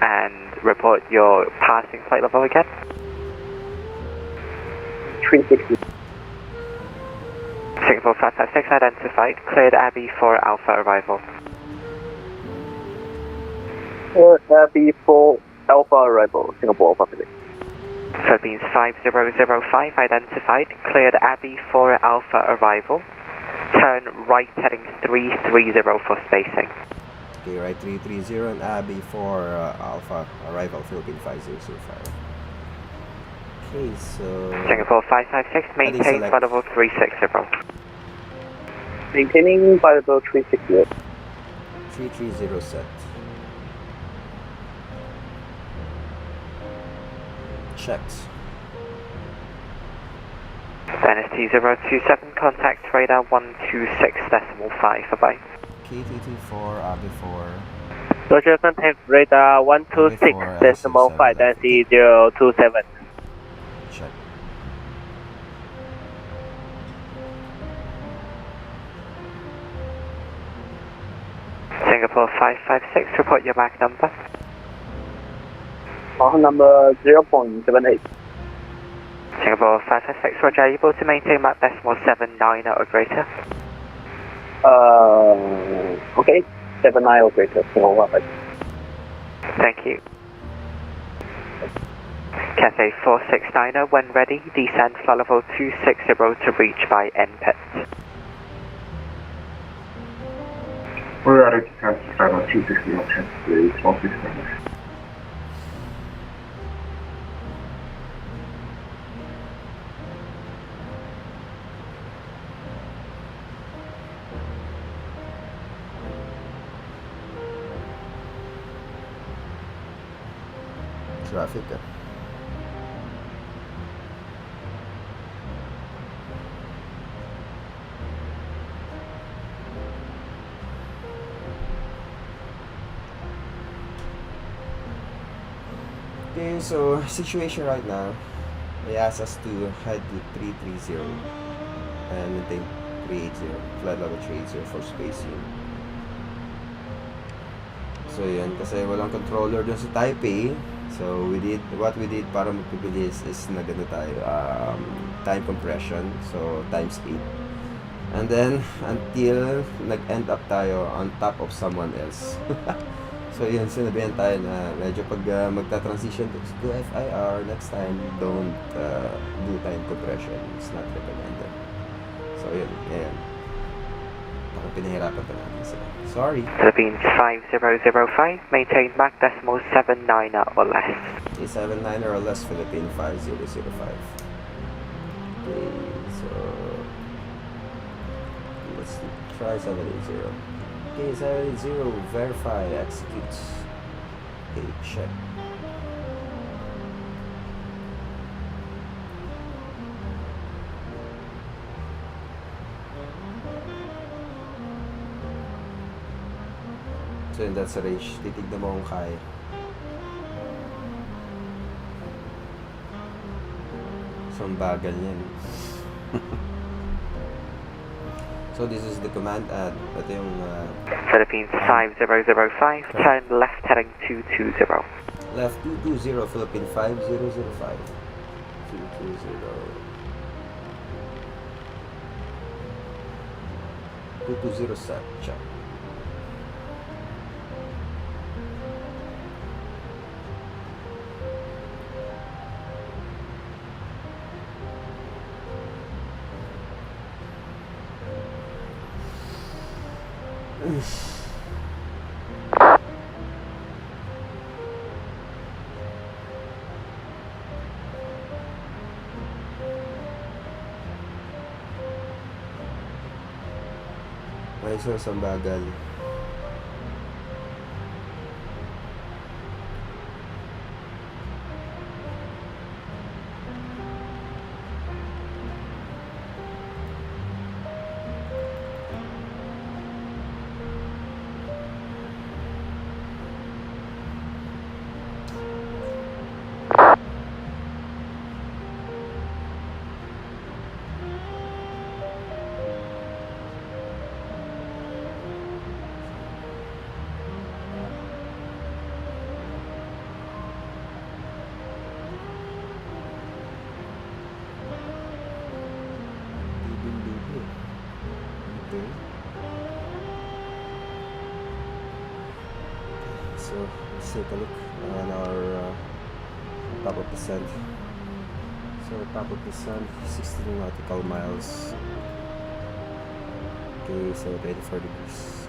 and report your passing flight level again. 360. Singapore 556 identified, cleared Abbey for Alpha arrival. Abbey for Alpha arrival, Singapore 556. Philippines 5005 identified, cleared Abbey for Alpha arrival. Turn right heading 330 for spacing. Okay, right 330 and Abbey for Alpha arrival Philippine 5005. Okay, so Singapore 556, maintain flight level 360. Maintaining flight level 360. 330 set. Checked. NST 027, contact radar 126.5, bye-bye. KTT4, Abbey 4. Roger, contact radar 126.5, that's 027. Check. Singapore 556, report your back number. Number 0.78. Singapore 556, roger, are you able to maintain Mach decimal 79 or greater? Okay, 79 or greater, Singapore 556. Thank you. Cathay 469, when ready, descend flight level 260 to reach by NPET. We're ready to test flight level 260 option 3, 1269. Traffic. Okay, so situation right now, they asked us to head to 330 and maintain 380, flight level 380 for spacing. So yan, kasi walang controller dun sa Taipei. So what we did para magpibilis is nagano tayo, time compression, so times 8. And then until nag-end up tayo on top of someone else. So yun, sinabihan tayo na medyo pag magta-transition to FIR next time, don't do time compression, it's not recommended. So yun, ayan. Parang pinahirapan pa natin sila. Sorry. Philippines 5005, maintain Mach decimal 79 or less. Okay, 79 or less, Philippine 5005. Okay, so let's try 780. Okay, 780, verify, execute. Okay, check. So yun, that's a range. Titignan mo kung kaya. So ang bagal yan. So this is the command at ito yung Philippines 5005, turn left heading 220. left 220, Philippine 5005. 220. 220 set, check. Ay, so isang bagal. So let's take a look on our top of descent. So top of descent, 16 nautical miles. Okay, so 24 degrees.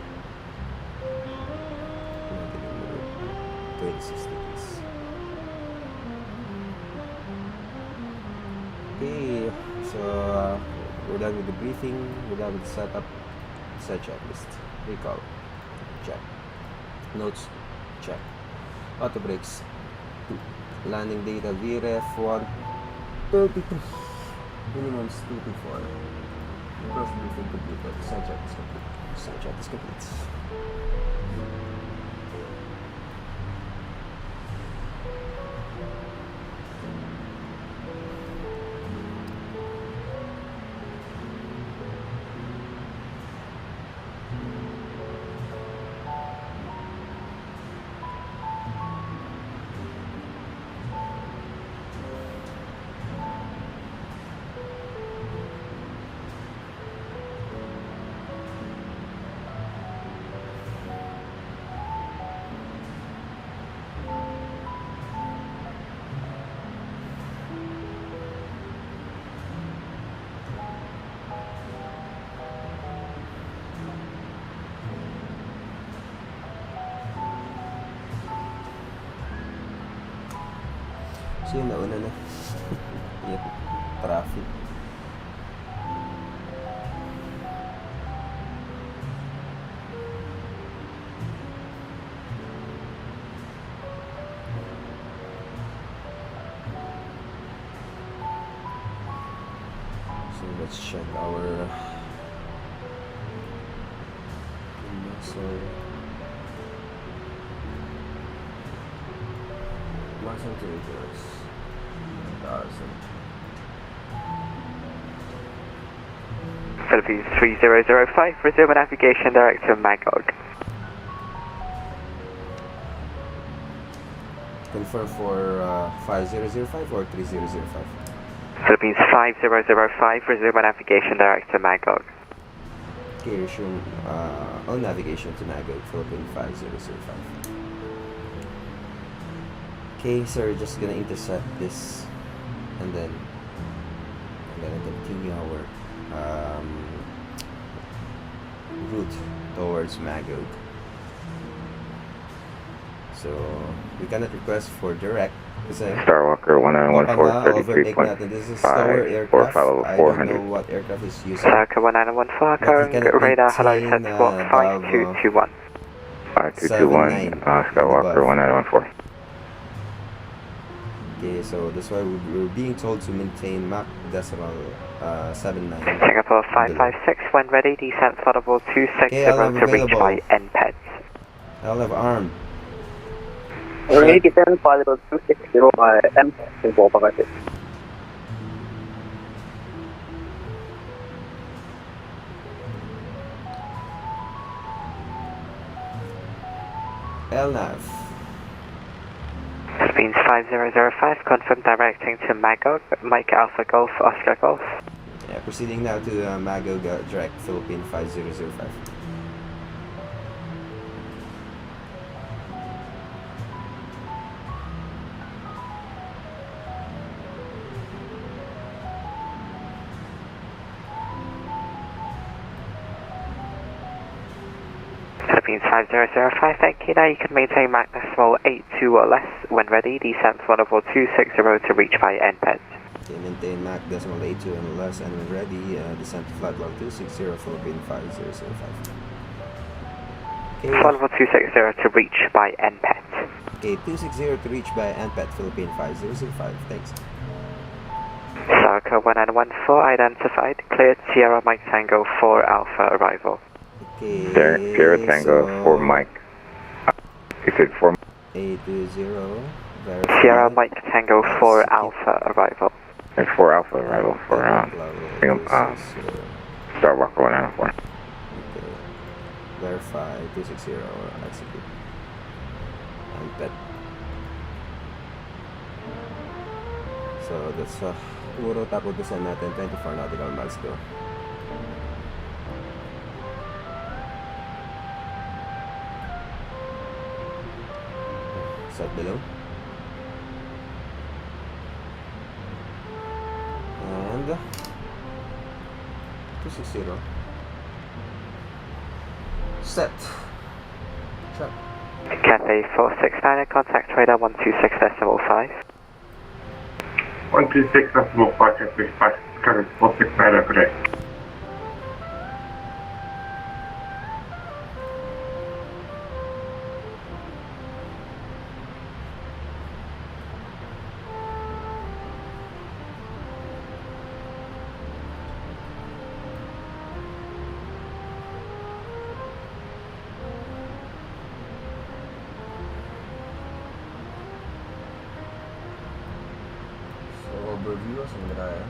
26 degrees. Okay, so we're done with the briefing, we're done with the setup, set checklist, recall, check, notes, check, auto brakes, landing data, VREF 133, minimums 224, cross briefing completed, set check is complete, set check is complete. So yun, nauna na yung traffic. So let's check our muscle gauges. 1,000. Philippines 3005, resume navigation direct to Magog. Confirm for 5005 or 3005. Philippines 5005, resume navigation direct to Magog. Okay, resume on navigation to Magog, Philippines 5005. Okay, so we're just gonna intercept this, and then I'm gonna continue our route towards Magog. So we cannot request for direct kasi Starwalker 1914 overtake natin. This is our aircraft. I don't know what aircraft is using. Starwalker 1914, current radar hello set squawk 5221. 5221, Skywalker 1914. Okay, so that's why we're being told to maintain Mach decimal 79. Singapore 556, when ready, descent flight 260 to reach by NPED. I'll have armed. Ready, descent flight 260 by NPED, Singapore 556. LNAV. Philippines 5005, confirm directing to Magog, Mike Alpha Golf, Oscar Golf. Yeah, proceeding now to Magog direct, Philippine 5005. Philippines 5005, thank you. Now you can maintain Mach decimal 82 or less. When ready, descent flight 260 to reach by NPED. Okay, maintain Mach decimal 82 and less, and when ready, descend to flight level 260, Philippine 5005. Okay, Flight 260 to reach by NPED. okay, 260 to reach by NPED, Philippine 5005, thanks. Sarka 1914, identified, cleared Sierra Mike Tango 4 Alpha arrival. Okay, Sierra Tango so 4 Mike. Is it 4? 820, verify. Sierra Mike Tango 4 Alpha arrival. It's 4 Alpha arrival for Starwalker 1914. Okay, verify 260, execute. NPED. So that's puro tapos design natin, 24 nautical miles to. set below. And 260. Set. Check. Cathay 469, contact radar 126.5. 126.5, Cathay 469, correct. Overview sebenarnya ya.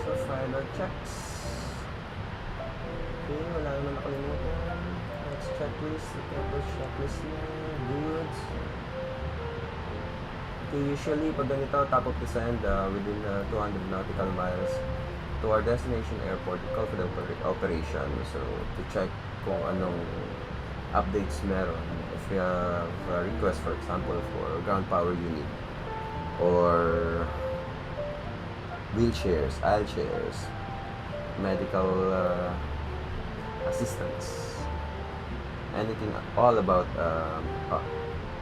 So final checks. Okay, wala naman nakalimutan. Next checklist, tapos checklist na, goods. Okay, usually pag ganito, top of descent within 200 nautical miles to our destination airport, call for the operation. So, to check kung anong updates meron. If you have a request, for example, for ground power unit or wheelchairs, aisle chairs, medical assistance, anything all about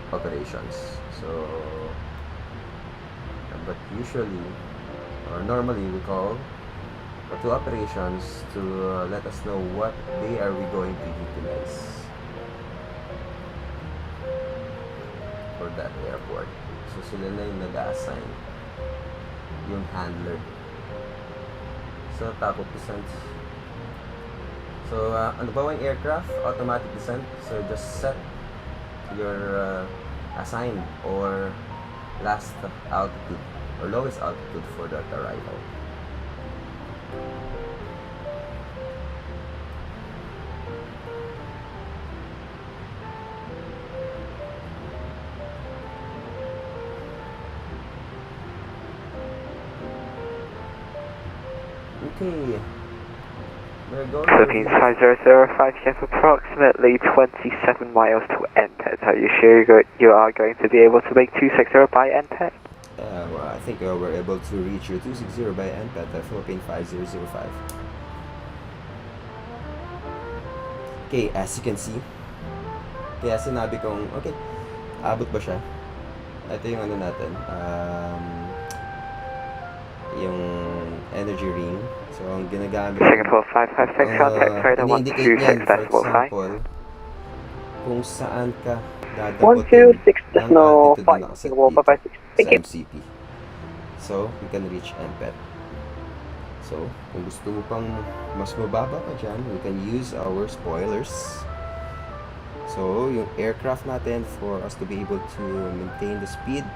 operations. So, but usually or normally we call to operations to let us know what day are we going to utilize for that airport. So sila na yung nag-assign, yung handler. So top of descent. So ano ba yung aircraft? Automatic descent. So just set your assigned or last altitude or lowest altitude for that arrival. Okay, we're going Philippines 5005, you have approximately 27 miles to NPET. Are you sure you are going to be able to make 260 by NPET? well, I think we're able to reach your 260 by NPET at Philippine 5005. Okay, as you can see, kaya sinabi kong, okay, abot ba siya? Ito yung ano natin, yung energy ring. So, ang ginagamit, Singapore 556, contact radar ini-indicate niyan, for 126.5. example, kung saan ka dadapotin ng altitude na nakaset dito sa MCP. So, you can reach NPET. So, kung gusto mo pang mas mababa pa dyan, we can use our spoilers. So, yung aircraft natin, for us to be able to maintain the speed,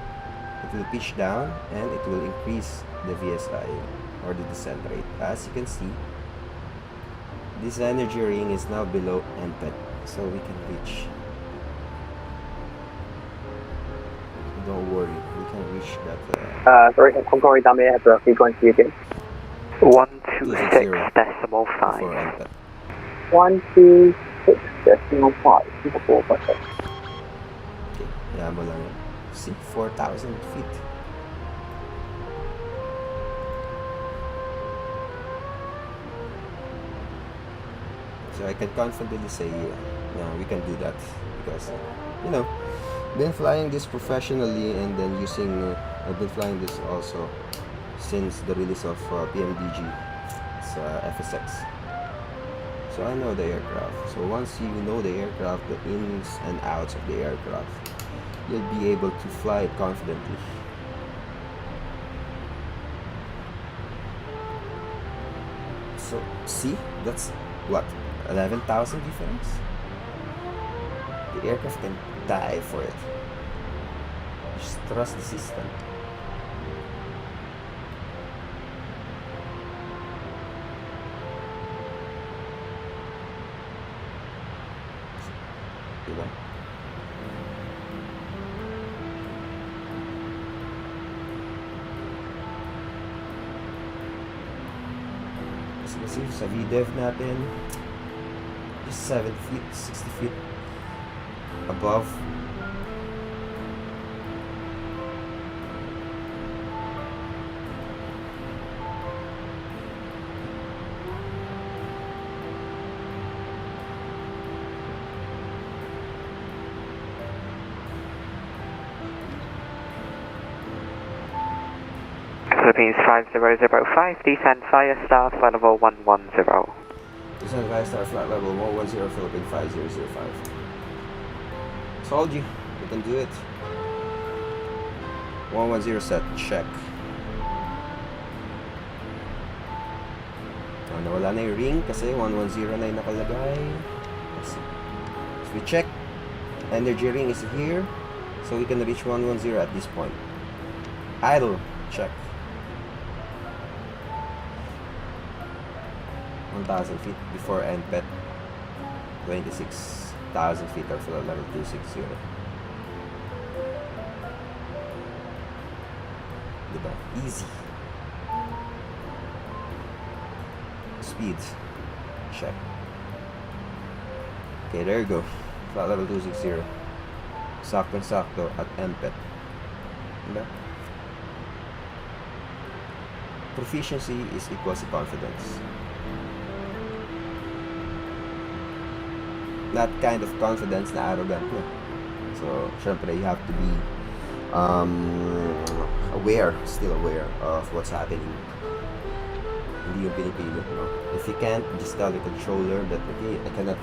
it will pitch down and it will increase the VSI or the descent rate. As you can see, this energy ring is now below NPET, so we can reach. Don't worry, we can reach that. Sorry, Hongkong Dame Airport, you're going to begin. 126.5. Before NPET. 126.5, Singapore, perfect. Okay, kaya mo lang yun. See, 4,000 feet. So I can confidently say, yeah, we can do that because, you know, been flying this professionally and then using, I've been flying this also since the release of PMDG, it's FSX. So I know the aircraft. So once you know the aircraft, the ins and outs of the aircraft, you'll be able to fly it confidently. So see, that's what, 11,000 difference. The aircraft can die for it. Just trust the system. Diba? Kasi sa VDEV natin, just 7 feet, 60 feet above. Philippines 5005, descend fire star level 110. Descend fire star flight level 110, Philippine 5005. Told you, we can do it. 110 set, check. Nawala na yung ring kasi 110 na yung nakalagay. So we check, energy ring is here, so we can reach 110 at this point. Idle, check. 1,000 feet before NPET. 26,000 feet or flight level 260. Diba? Easy. Speed. Check. Okay, there you go. Flight level 260. Sakto at NPET. Diba? Proficiency is equal to confidence. That kind of confidence na arrogant na. So, syempre, you have to be still aware of what's happening. Hindi yung pinipilit, no? If you can't, just tell the controller that, okay, I cannot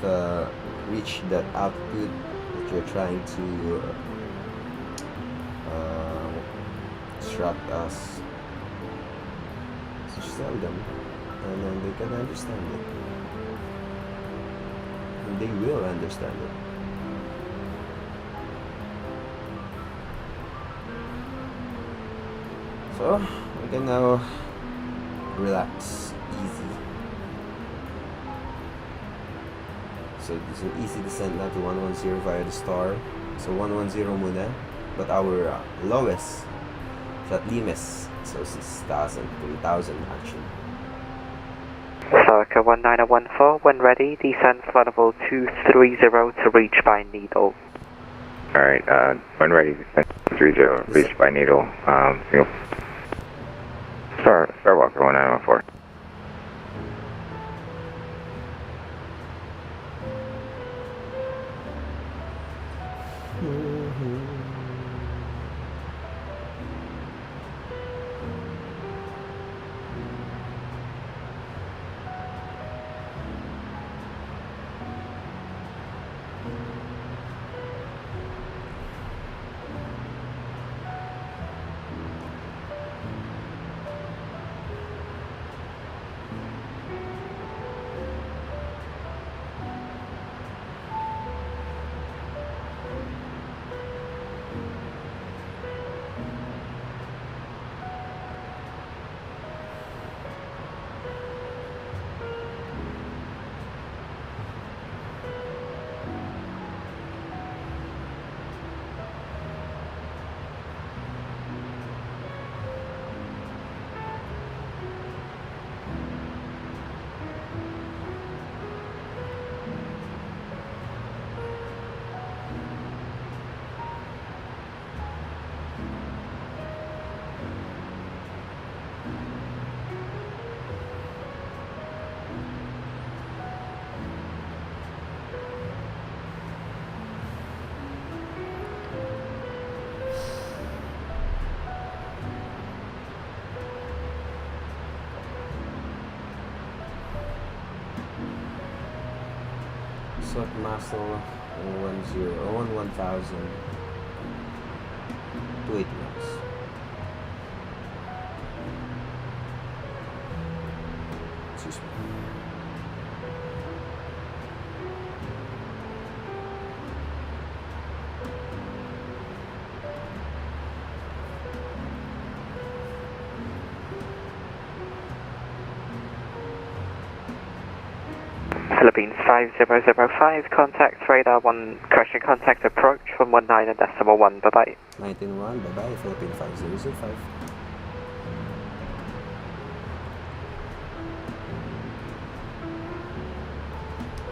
reach that altitude that you're trying to instruct us. So just tell them, and then they can understand it. They will understand it. So, we can now relax, easy. So, it's an easy descent now to 110 via the star. So, 110 muna, but our lowest is at Limes. So, 6,000, 3,000 actually. Circa 1914, when ready, descend flight level 230 to reach by needle. Alright, when ready, 30, reach by needle. Star Walker 1914. Slot muscle 110, 1,000, 280 knots. Excuse me. Philippines 5005, contact radar 1, correction, contact approach from 19.1, bye-bye. 19-1, bye-bye, Philippine 5005.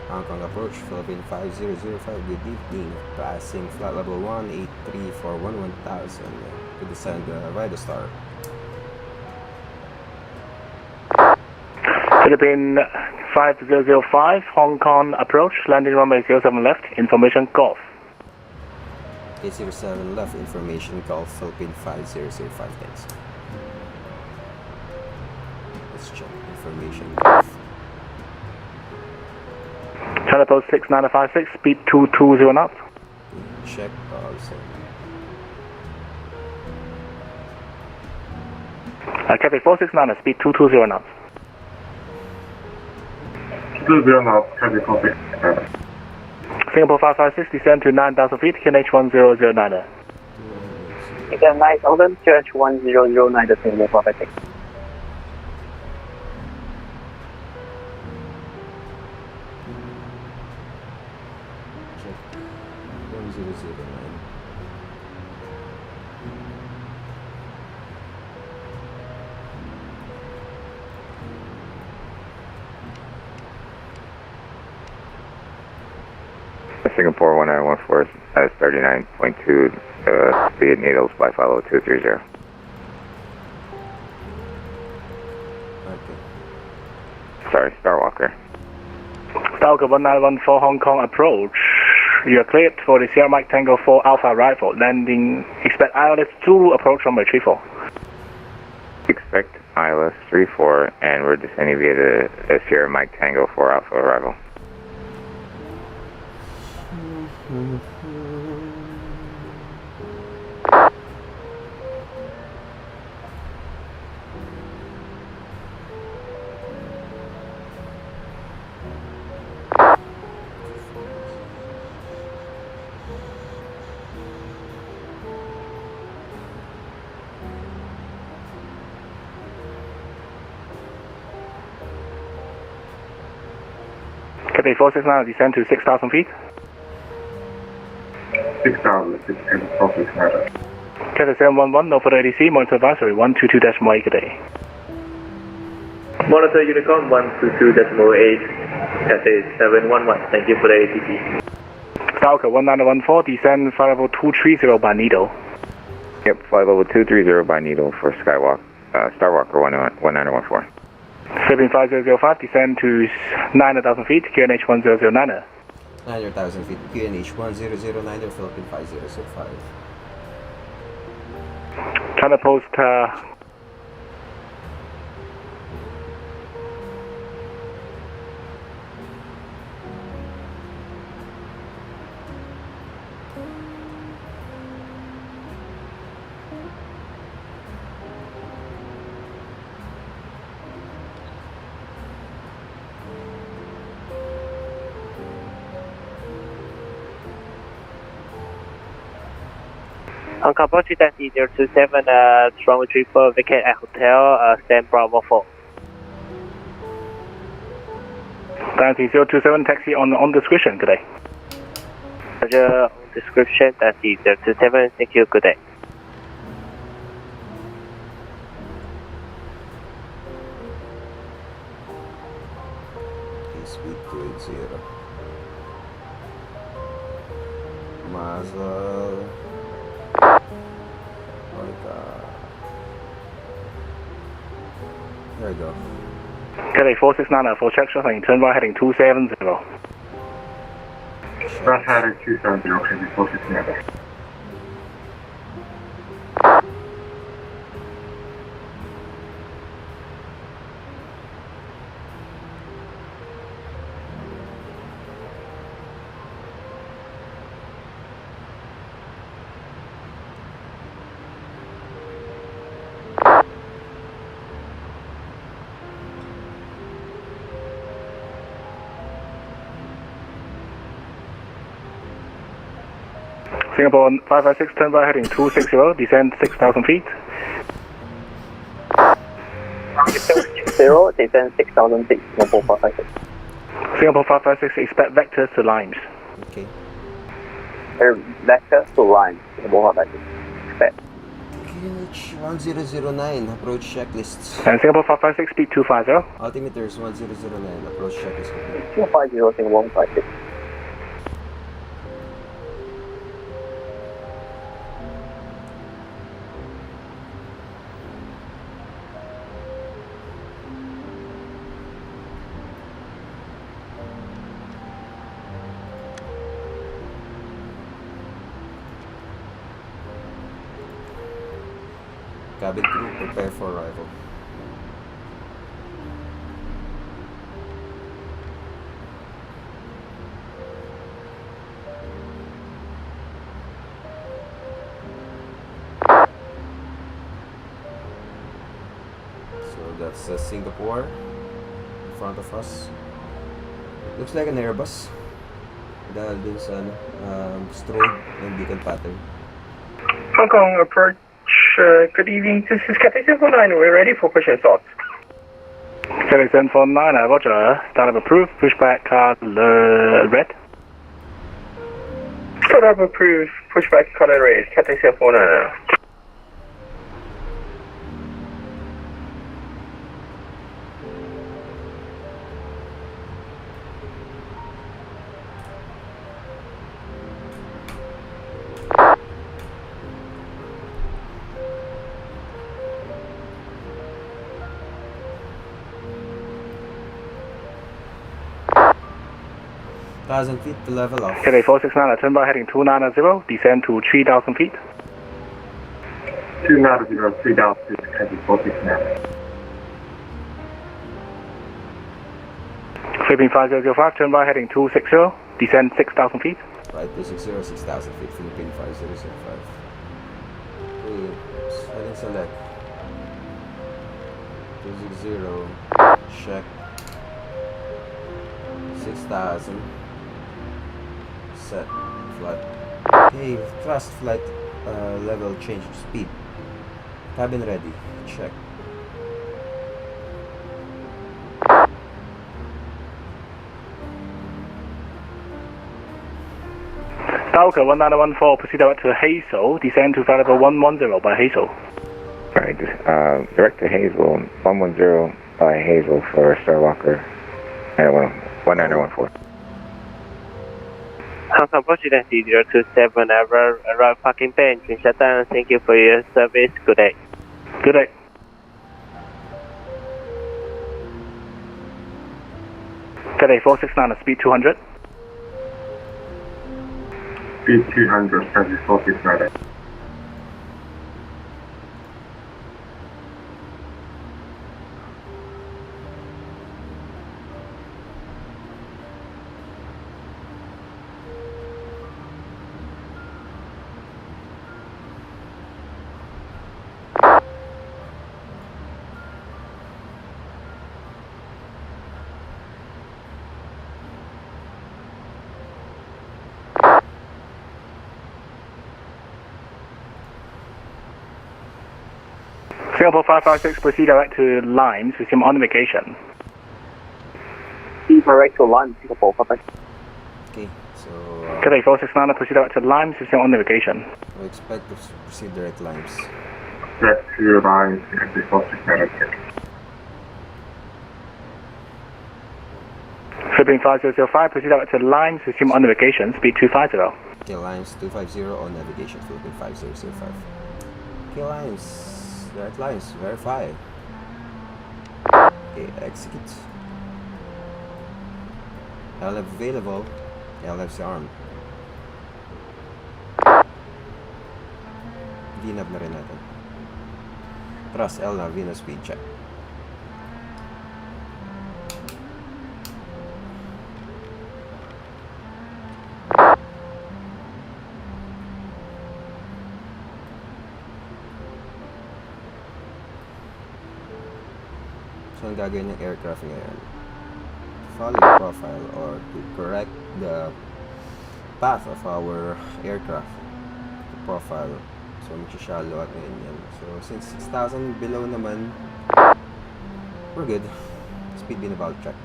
Hongkong approach, Philippine 5005, good evening. Passing flight level 183 for 1000 to descend Rider Star. Philippine 5005, Hong Kong approach, landing runway 07 left, information Golf. 807 left, information Golf, Philippine 5005, thanks. Let's check information Golf. China Post 6956, speed 220 knots. Check, Cathay 469, speed 220 knots. 20 knots, Cathay 469. Singapore 556, descend to 9,000 feet, QNH 1009. Again, 9,000, QNH 1009, Singapore 556. check 1009. Singapore 1914 has 39.2, speed needles by follow 230. Okay. Sorry, Starwalker. Stalker 1914, Hong Kong approach. You are cleared for the Sierra Mike Tango 4 Alpha Rifle. Landing, expect ILS Zulu approach runway 34. Expect ILS 34, and we're descending via the Sierra Mike Tango 4 Alpha arrival. Cathay 469, descend to 6,000 feet. 6,000, Cathay 469. Cathay 711, no further ATC, monitor advisory 122.8 good day. Monitor Unicorn 122.8, Cathay 711, thank you for the ATC. Stalker 1914, descend flight level 230 by needle. Yep, flight level 230 by needle for Skywalk, Starwalker 1914. Philippine 5005, descend to 9,000 feet, QNH 1009. 9,000 feet, QNH 1009, Philippine 5005. China Post Hong Kong approach taxi 027, runway 34, vacate at hotel, stand Bravo 4. Taxi 027, taxi on description, good day. Roger, on description, taxi 027, thank you, good day. Speed 280. Muzzle. Oh my god. There we go. Cathay 469, for check shotting, turn right heading 270. Right heading 270, Cathay 469. Singapore 556, turn right heading 260, descend 6,000 feet. 0, descend 6,000 feet, Singapore 556. Singapore 556, expect vectors to lines. Okay. Vector to line. Singapore 556. Expect. QH 1009, approach checklists. And Singapore 556, speed 250. Altimeters 1009, approach checklist complete. 250, Singapore 156. Cabin crew, prepare for arrival. So that's Singapore in front of us. Looks like an Airbus. Dahil dun sa strobe and beacon pattern. Hong Kong approach. Good evening. This is Cathay 749. We're ready for push and start. Cathay 749, roger. Startup approved. Pushback card red. Startup approved. Pushback color red. Cathay 749. 1,000 feet to level off. Cathay 469, turn by heading 290, descend to 3,000 feet. 290, 3,000 feet, Cathay 469. Philippine 5005, turn by heading 260, descend 6,000 feet. Right, 260, 6,000 feet, Philippine 5005. Okay, heading select. 260, check. 6,000. Set flight. Okay, thrust flight level change speed. Cabin ready. Check. Falcon 1914, proceed direct to Hazel, descend to flight level 110 by Hazel. Alright, direct to Hazel, 110 by Hazel for Starwalker, and 1914. Hong Kong Presidency 027, arrive parking bay, engine shut down. Thank you for your service. Good day. Good day. Cathay 469, speed 200. Speed 200, Cathay 469. Singapore 556, proceed direct to Limes, resume on navigation. Direct to Lime, Singapore 556. Okay, so Cathay 469, proceed direct to Limes, resume on navigation. we expect to proceed direct lines. Direct to Lines, Cathay 469. Philippine 5005, proceed direct to Limes, resume on navigation, speed 250. Okay, lines 250 on navigation, Philippine 5005. Okay, lines. Direct lines, verify. Okay, execute. LF available. LF's armed. VNAV na rin natin. Trust L na, VNAV speed check. So, ang gagawin ng aircraft ngayon, to follow the profile or to correct the path of our aircraft, the profile. So, magsha-shallow at ngayon yan. So, since 6,000 below naman, we're good. Speed bin about check.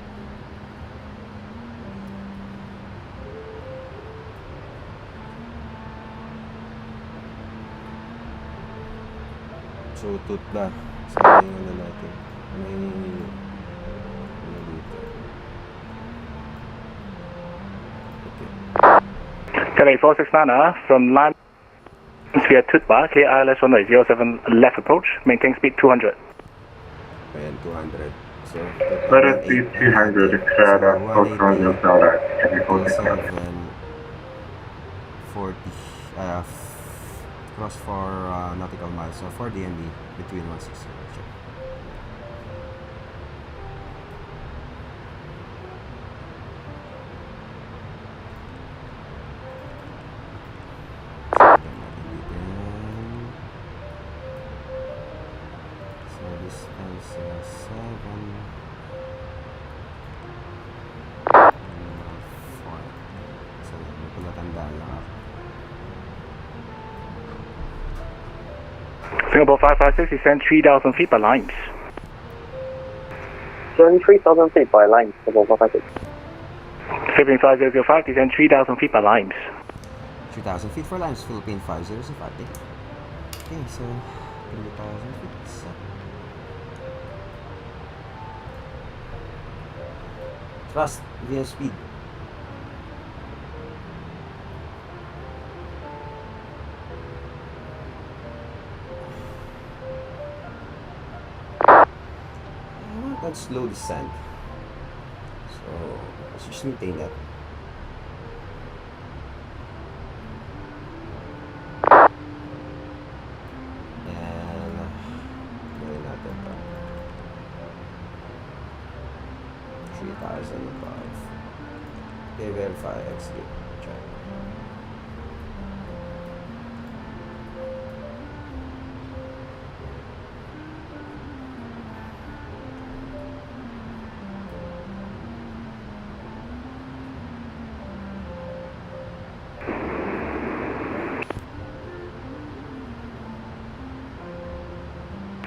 show tooth ba? Sana yung ano natin. May ano dito. Cathay 469 from Lime via Tutba, clear ILS runway 07 left approach, maintain speed 200. Ayan, 200. So, Let us be 200, clear the post runway Delta, Cathay 469. 40, cross for nautical miles, so for DNB between 160. Check. So distance 7 4. So may palatandaan lang ako. Singapore 556, descend 3,000 feet by lines. Turn 3,000 feet by line, Singapore 556. Philippine 5005, descend 3,000 feet by lines. 3,000 feet for lines, Philippine 5005. Okay, so 3,000 feet. So. Thrust via speed. And slow descent. So let's just maintain that. And gawin natin pa 3,000 above. Okay, verify execute. Check.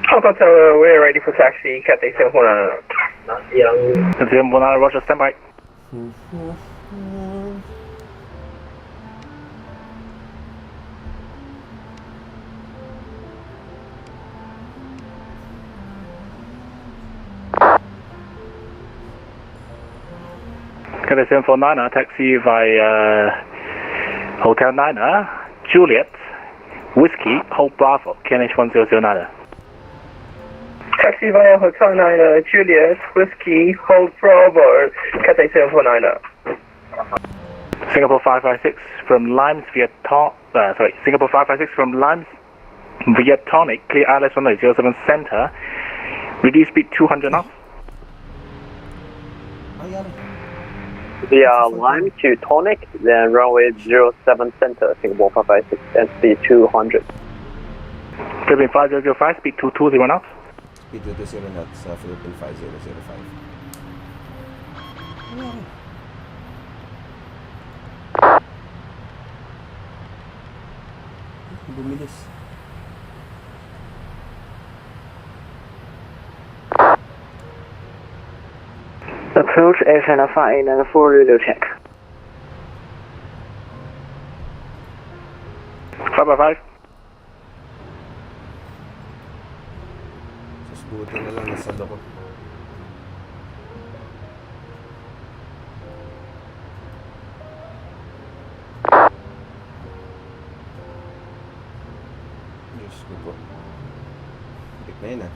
Hongkong Tower, we're ready for taxi, Cathay 749. 719, Roger, standby. Cathay 749, taxi via Hotel Niner, Juliet, Whiskey, Hope Bravo, KNH 1009. Taxi via Hotel 9, Juliet, Whiskey, Hold Bravo, Cathay 749. Singapore 556 from Limes via Singapore 556 from Limes via Tonic, clear ILS runway 07 center, reduce speed 200 knots. Via Lime to Tonic, then runway 07 center, Singapore 556, and speed 200. Philippine 5005, speed 220 knots. Speed 220 knots, Philippine 5005. Bumilis. Approach A5 and full radio check. 555. Sus, buti na lang nasa loko. Diyos ko po. Bit na yun ah.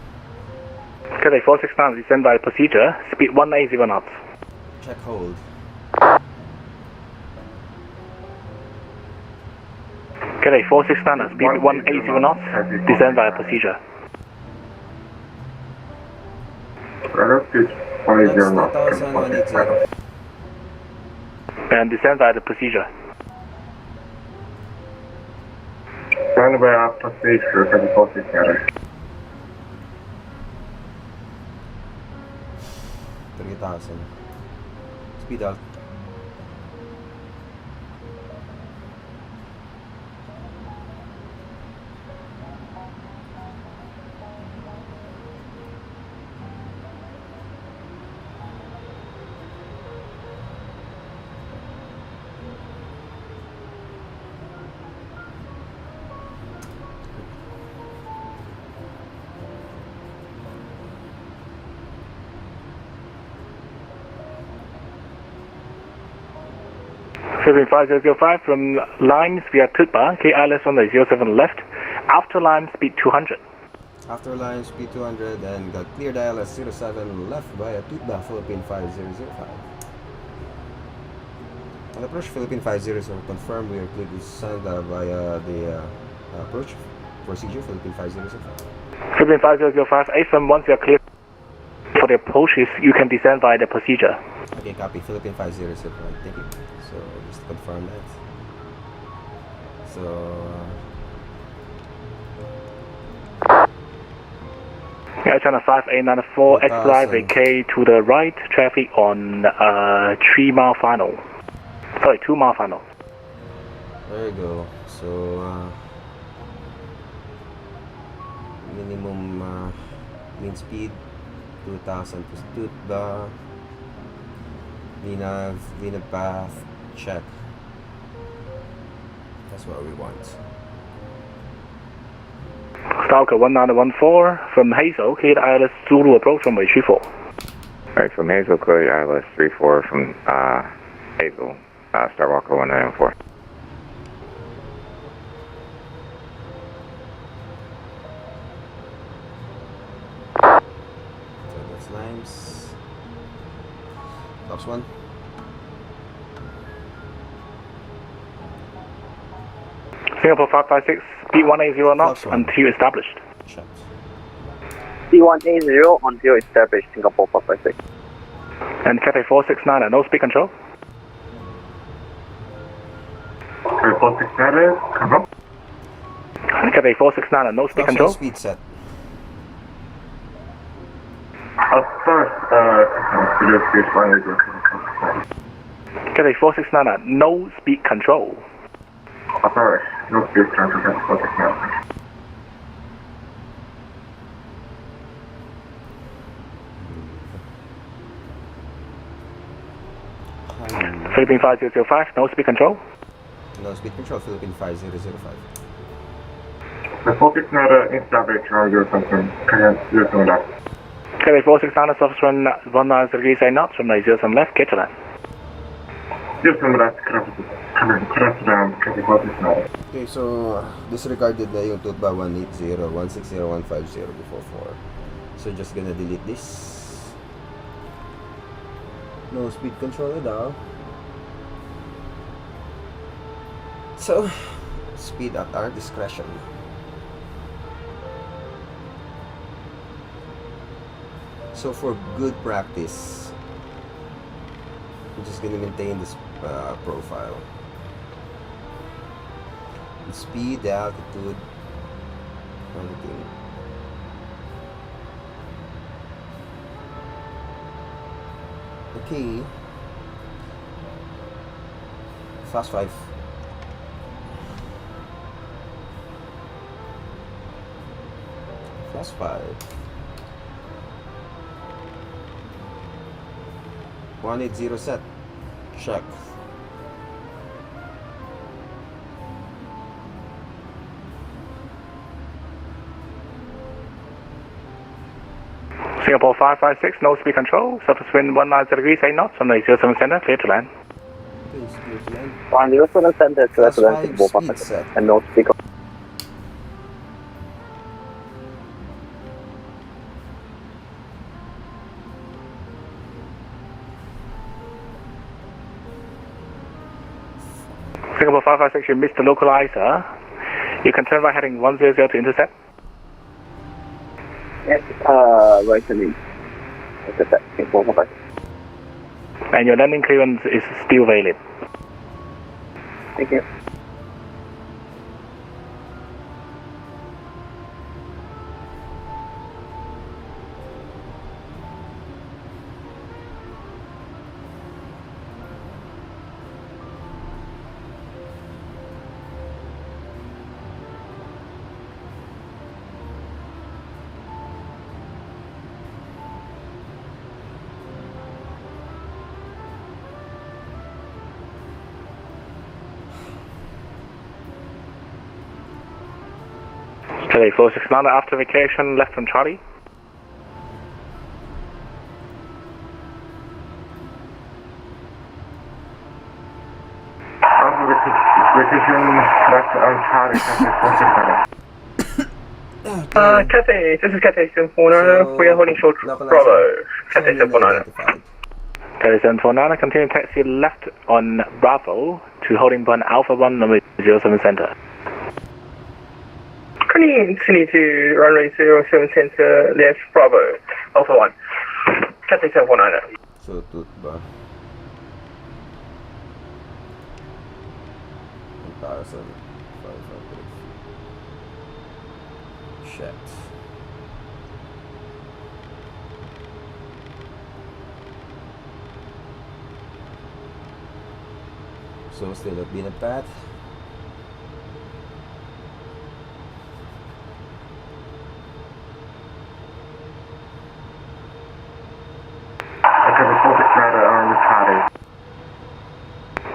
Cathay 469, descend by procedure, speed 180 knots. Check hold. Cathay 469, speed 180 knots, descend by procedure. Let us be 20 knots. That's 2,180. And descend by the procedure. Runway after procedure, Cathay 469. 3,000. Speed out. Philippine 5005 from Limes via Tutba, KILS 1007 left. After Lime, speed 200. After line speed 200 and got cleared ILS 07 left via Tutba, Philippine 5005. On approach Philippine 500, confirm we are cleared to send via the approach procedure Philippine 505. Philippine 5005, AFM, once you are clear for the approach, you can descend via the procedure. Okay, copy. Philippine 505. Thank you. So just to confirm that. So Yeah, channel 5894, X-Drive AK to the right, traffic on 3 mile final. Sorry, 2 mile final. there you go. So minimum mean speed 2000 to Tutba. VNAV path check. That's what we want. Stalker 1914 from Hazel, cleared ILS Zulu approach from 34. Alright, from Hazel, cleared ILS 34 from Hazel, Starwalker 1914. So that's Limes. Box 1. Singapore 556, speed 180 knots until established. Checked. C180 until established, Singapore 556. And Cathay 469 no speed control. Okay, 469, confirm. Cathay 469 no speed Box 1 control. speed set. First, video speed 180. Cathay 469 no speed control. Sorry, no speed control, 469. Philippine 5005 no speed control. No speed control, Philippine 5005. The 469 established, you're something. You're doing that. Cathay 469 subsequent 19 degrees 8 knots from 07 left, get to land. You're doing that, correct down, 469. Okay, so disregarded na yung Tutba 180, 160, 150 before 4. So just gonna delete this. No speed control at all. So speed at our discretion. So for good practice, I'm just gonna maintain this profile. The speed, the altitude, everything. Okay. Fast 5. Fast 5. 180 set. Check. Singapore 556 no speed control. Subsequent 19 degrees 8 knots from 07 center, clear to land. Please clear to land. 107 center, clear to land, Fast 5 Singapore speed 556. set. And no speed. Singapore 556, you missed the localizer. You can turn right heading 100 to intercept. Yes, right to me. Intercept, Singapore 556. And your landing clearance is still valid. Thank you. Cathay 469 after vacation, left from Charlie. Precision left on Charlie, Cathay 467. Cathay, this is Cathay 749. We are holding short Bravo. Cathay 749. Cathay 749, continue taxi left on Bravo to holding point Alpha 1, number 07 center. Continue to runway 07 center, left Bravo, Alpha 1. Cathay 749. So, tooth ba? 1,500. Shit. So, still at Binat Path.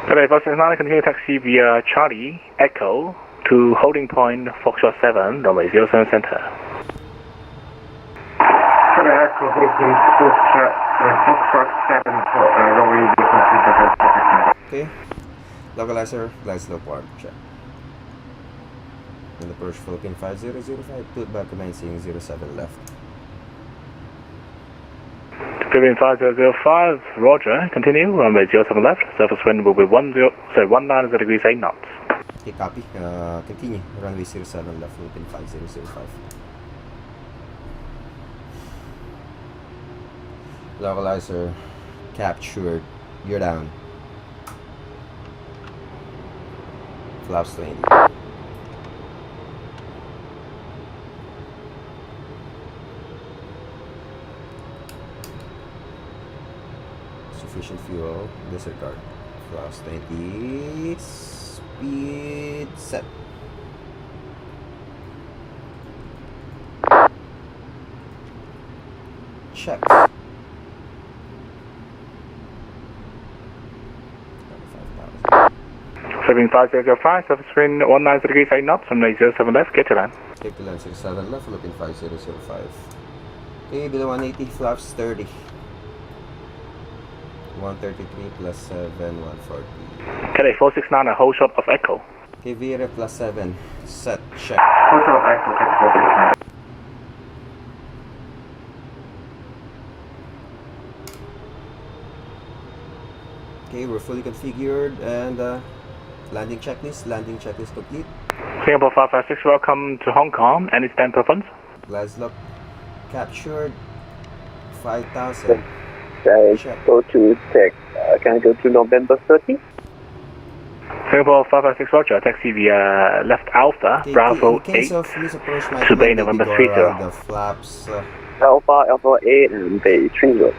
Cathay 469, continue taxi via Charlie Echo to holding point Foxtrot 7, runway 07 center. Cathay Echo, holding Foxtrot 7, runway 07 center. Okay. Localizer, glide slope 1, check. And approach Philippine 5005, put back commencing 07 left. Philippine 5005, Roger, continue, runway 07 left, surface wind will be 190 degrees 8 knots. Okay, copy. Continue, runway 07 left, Philippine 5005. Localizer, captured, you're down. Flaps 20. Sufficient fuel, disregard. Flaps 20. Speed set. Check. 35,000. Philippine 5005, surface wind 190 degrees 8 knots, runway 07 left, get to land. Take to land 67 left, Philippine 5005. Okay, below 180, flaps 30. 133 plus 7, 140. Cathay 469, a whole shot of Echo. Okay, VRF plus 7. Set, check. Hotel Echo, Cathay 469. Okay, we're fully configured and landing checklist complete. Singapore 556, welcome to Hong Kong. Any stand preference? Glass lock captured. 5,000. Check. Go to tech. Can I go to November 30? Singapore 556, Roger, taxi via left Alpha, Okay, Bravo in case 8, of misapproach, my to Bay command November will be go 30. around the flaps Alpha 8 and Bay 30. 20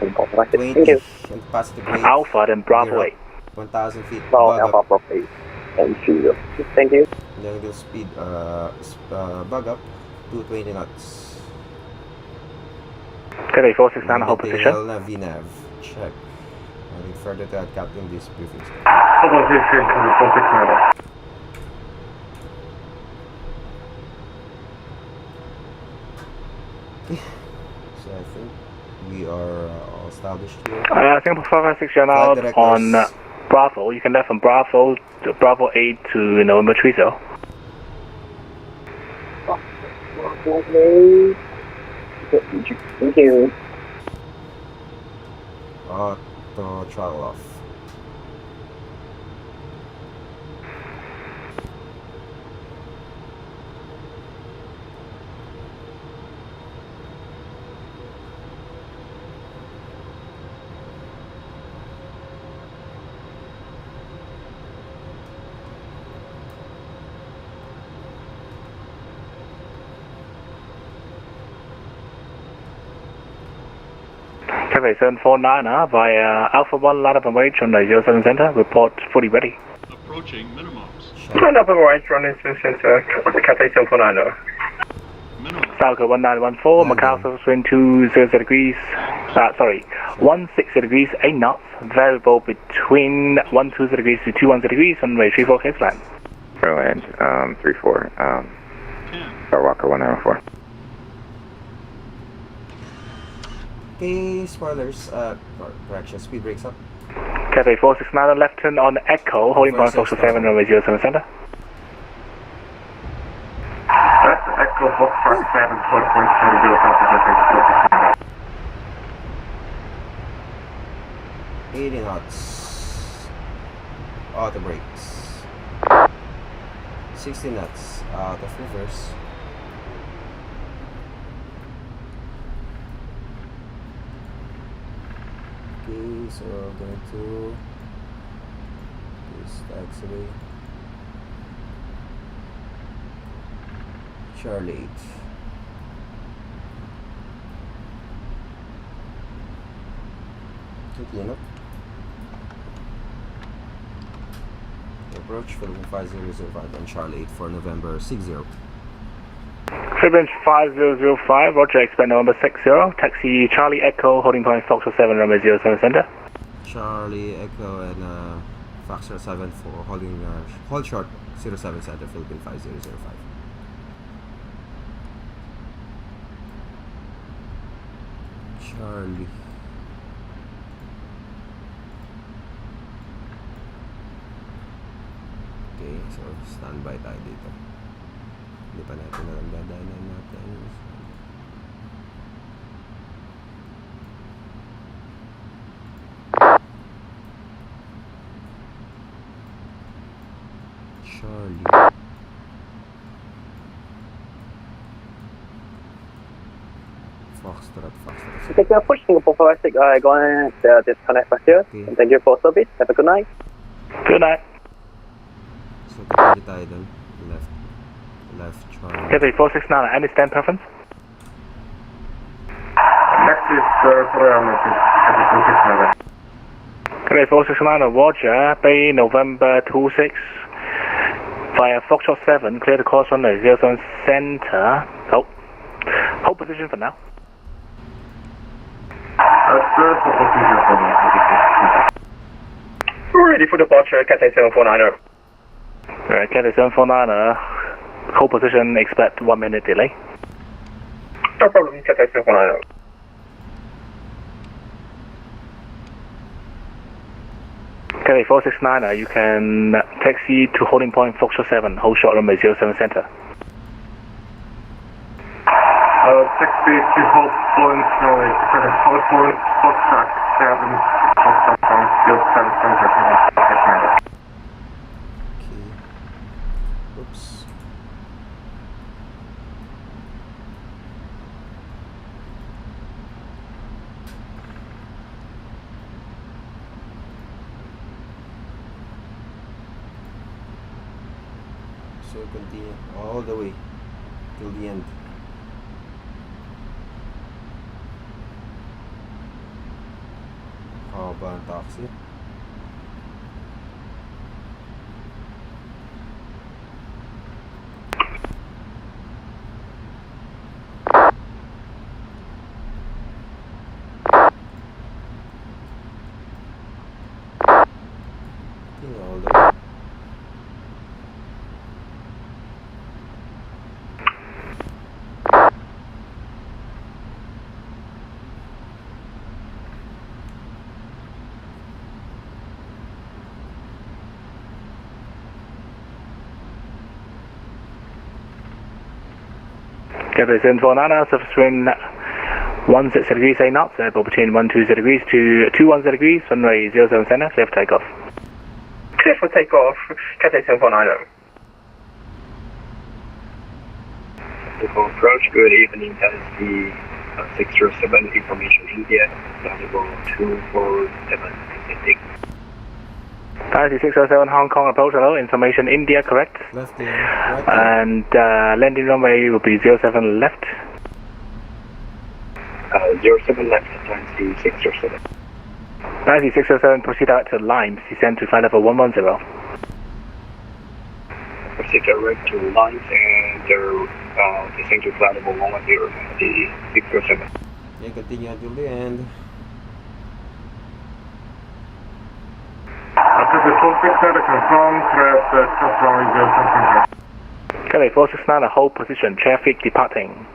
Thank you. and pass the grade. Alpha, then Bravo 8. 1,000 feet. Now Bug Alpha up. Bravo 8 and 30. Thank you. Then we'll speed bug up to 20 knots. Cathay 469, hold position. VNAV. Check. I think further to add captain this briefing. Hotel 469. So I think we are all established here. Singapore 556, you're now Flight on directors. Bravo. You can left from Bravo 8 to November 30. Thank you. Auto throttle off. Cathay 749 via Alpha 1, line up and wait on the 07 center. Report fully ready. Approaching minimums. Line up and right, running 07 center, Cathay 749. Minimum. Falco 1914, Macau surface wind 200 degrees, 160 degrees, 8 knots, variable between 120 degrees to 210 degrees, runway 34 case land. Berlin, 34, Walker 194. Okay, spoilers, correction, speed brakes up. Cathay 469 left turn on Echo, holding point Foxtrot 7, runway 07 center. That's Echo Foxtrot 7, hold point 0, 80 knots. Auto brakes. 60 knots. Out of reverse. Okay, so we're going to this taxiway. Charlie H. Clean up. Approach for 5005 on Charlie 8 for November 60. Fibrange 5005, Roger, expect November 60. Taxi Charlie Echo, holding point Foxtrot 7, runway 07 center. Charlie Echo and Foxtrot 7 for holding hold short 07 center, Philippine 5005. Charlie. Okay, so standby tayo dito. Hindi pa natin alam dadaanan natin. Charlie. Foxtrot. Take a push, Singapore 46, go on disconnect from here. Okay. Thank you for service. Have a good night. Good night. So, tatali tayo dun. Left Charlie. Cathay 469, any stand preference? Next is Korea, Cathay 469. Cathay 469, Roger, Bay November 26. Via Foxtrot 7, clear the course runway 07 center. Hold position for now. We're ready for departure, Cathay 749er. Alright, Cathay 749, hold position, expect 1 minute delay. No problem, Cathay 749er. Cathay 469, you can taxi to holding point Foxtrot 7, hold short runway 07 center. Taxi to hold point, hold point, Foxtrot 7, Foxtrot 07 center, Okay. Oops. So continue all the way till the end. Haba ang taxi. All the way. Cathay 749, surface wind 16 degrees 8 knots, airport between 120 degrees to 210 degrees, runway 07 center, clear for takeoff. Clear for takeoff, Cathay 749er. Approach, good evening, that is the 607 Information India, level 247 Pacific. That is 607 Hong Kong approach, hello, Information India, correct? Left there, right there. And landing runway will be 07 left. 07 left, taxi 607. Taxi 607, proceed out to Limes, descend to flight level 110. Proceed direct to Lines and descend to flight level 110, the 607. Yeah, continue until the end. After the 469, confirm, threat, runway 07 center. Cathay 469, hold position, traffic departing.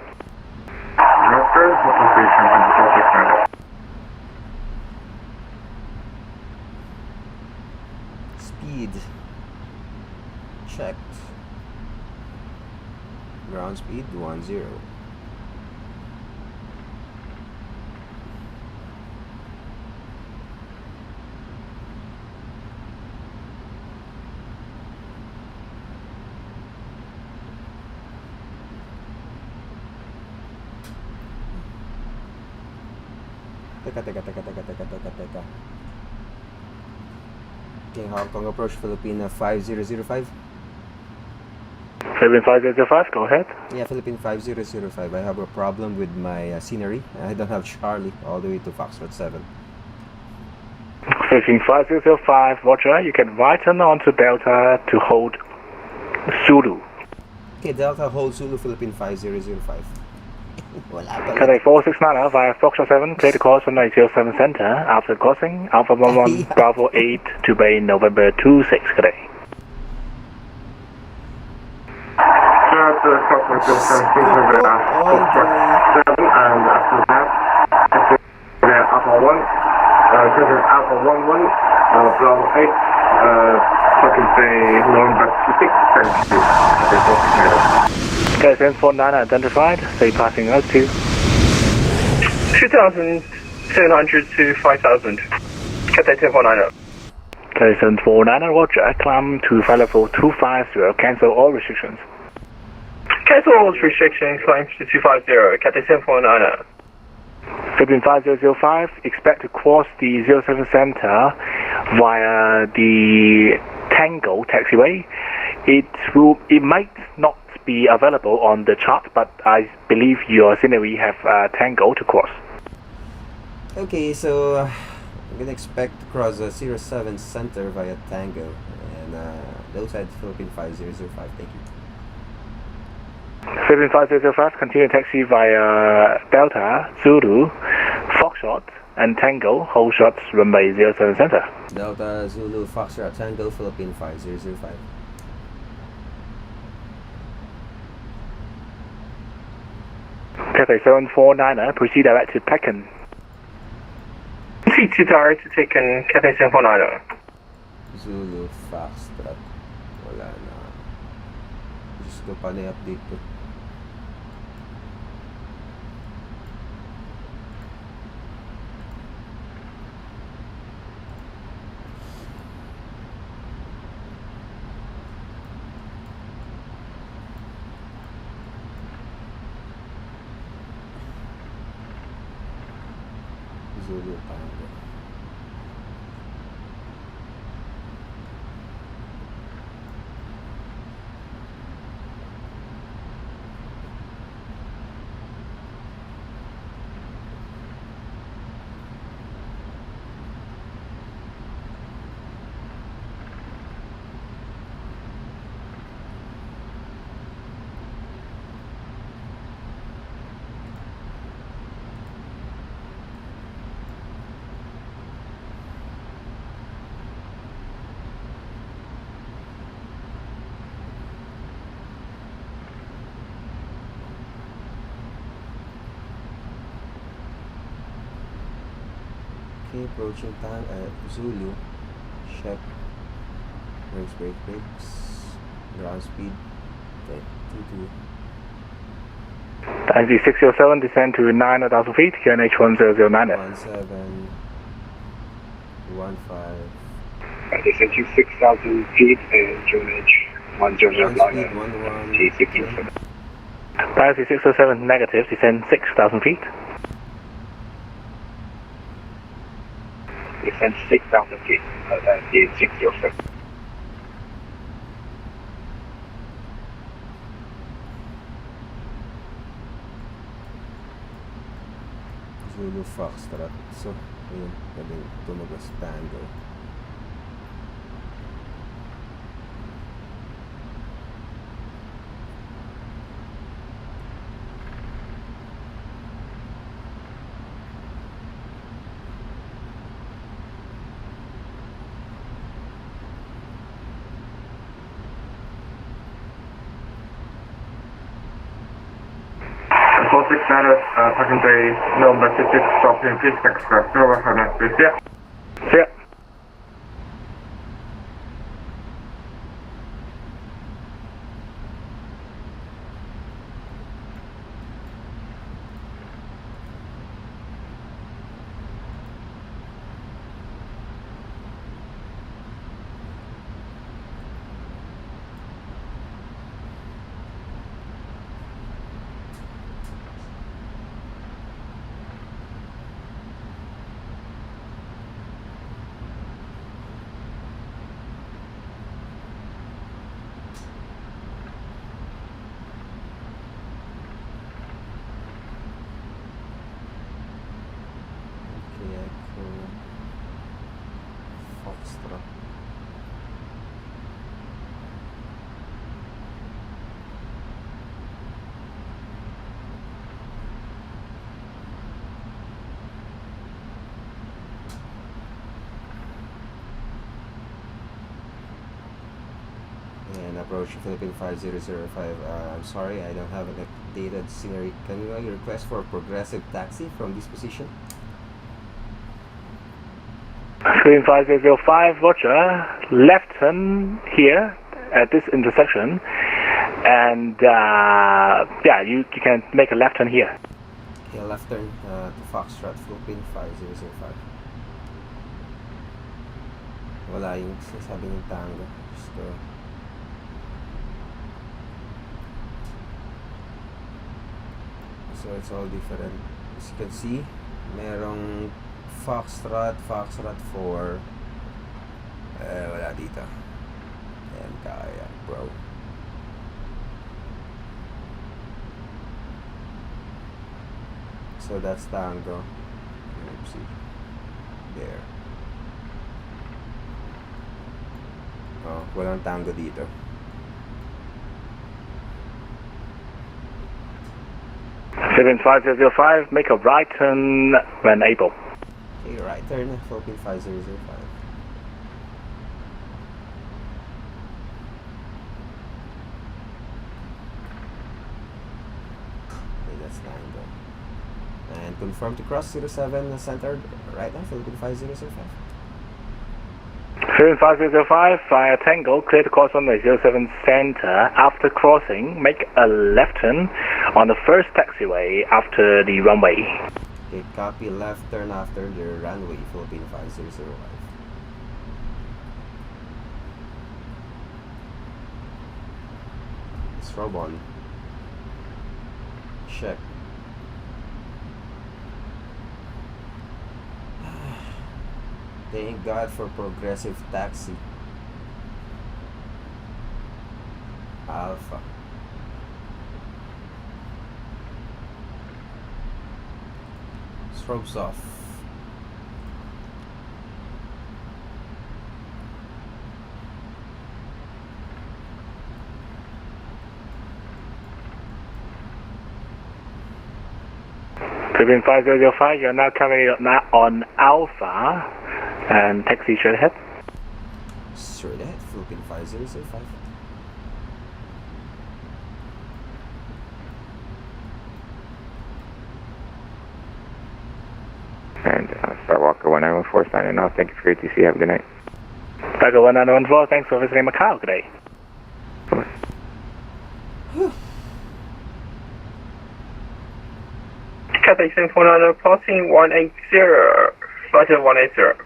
Return for position on 469. checked. Ground speed 10. Teka. Okay, Hong Kong approach Philippine 5005. Philippine 5005, go ahead. Yeah, Philippine 5005. I have a problem with my scenery. I don't have Charlie all the way to Foxtrot 7. Philippine 5005, roger. You can right turn on to Delta to hold Zulu. Okay, Delta hold Zulu Philippine 5005. Wala pala. Cathay 469 via Foxtrot 7, clear the course on 907 center. After crossing, Alpha 11 Bravo 8 to Bay November 26, Cathay. And after that, Alpha 1, Alpha 11, Bravo 8, fucking say November 26, thank you. Okay, 749 identified, say passing us to 2,700 to 5,000. Cathay 1049. Okay, 749, roger. Climb to flight level 250, cancel all restrictions. Cancel all restrictions, climb to 250, Cathay 1049. Philippine 5005, expect to cross the 07 center via the Tango taxiway. It might not be available on the chart, but I believe your scenery have Tango to cross. Okay, so I'm gonna expect to cross the 07 center via Tango, and those are Philippine 5005. Thank you. Philippine 5005, continue taxi via Delta, Zulu, Foxtrot, and Tango, hold shots runway 07 center. Delta, Zulu, Foxtrot, Tango, Philippine 5005. Cathay 749, proceed direct to Pekin. C2 direct to taken, Cathay 749. Zulu, Foxtrot. Wala na. Just ko pala i-update ko. Zulu, Tango. Okay, approaching Zulu. Check. Brakes. Ground speed. Okay, 22. Taxi 607, descend to 9,000 feet, QNH 1009. 17. 15. Descend to 6,000 feet and QNH 1009. T607. Taxi 607, negative, descend 6,000 feet. Descend 6,000 feet, T607. Zulu, Foxtrot. So, ayun, pwedeng tumagos Tango. Four six matters, second day, November 26, stop in please, next class, over, have a nice day, see ya. See ya. Foxtrot. And approach Philippine 5005. I'm sorry, I don't have an updated scenery. Can you request for progressive taxi from this position? Philippine 5005, Roger. Left turn here at this intersection. And yeah, you can make a left turn here. Okay, left turn to Foxtrot, Philippine 5005. Wala yung sinasabi ng tango. So it's all different. As you can see, merong Foxtrot 4. Wala dito. Ayan, kaya, bro. So that's Tango. Oopsie. There. Oh, walang Tango dito. Philippine 5005, make a right turn when able. Okay, right turn, Philippine 5005. Okay, that's Tango. And confirm to cross 07 centered right now, Philippine 5005. Philippine 5005, via Tango, clear to cross runway 07 center. After crossing, make a left turn on the first taxiway after the runway. Okay, copy, left turn after the runway, Philippine 5005. Strobe on. Check. Thank God for progressive taxi. Alpha. Strobes off. Philippine 5005, you're now coming on Alpha and taxi straight ahead. Straight ahead, Philippine 5005. And Star Walker 1914 signing off. Thank you for your ATC. Have a good night. Tiger 1914, thanks for visiting Macau today. Cathay 749 crossing 180, flight 180.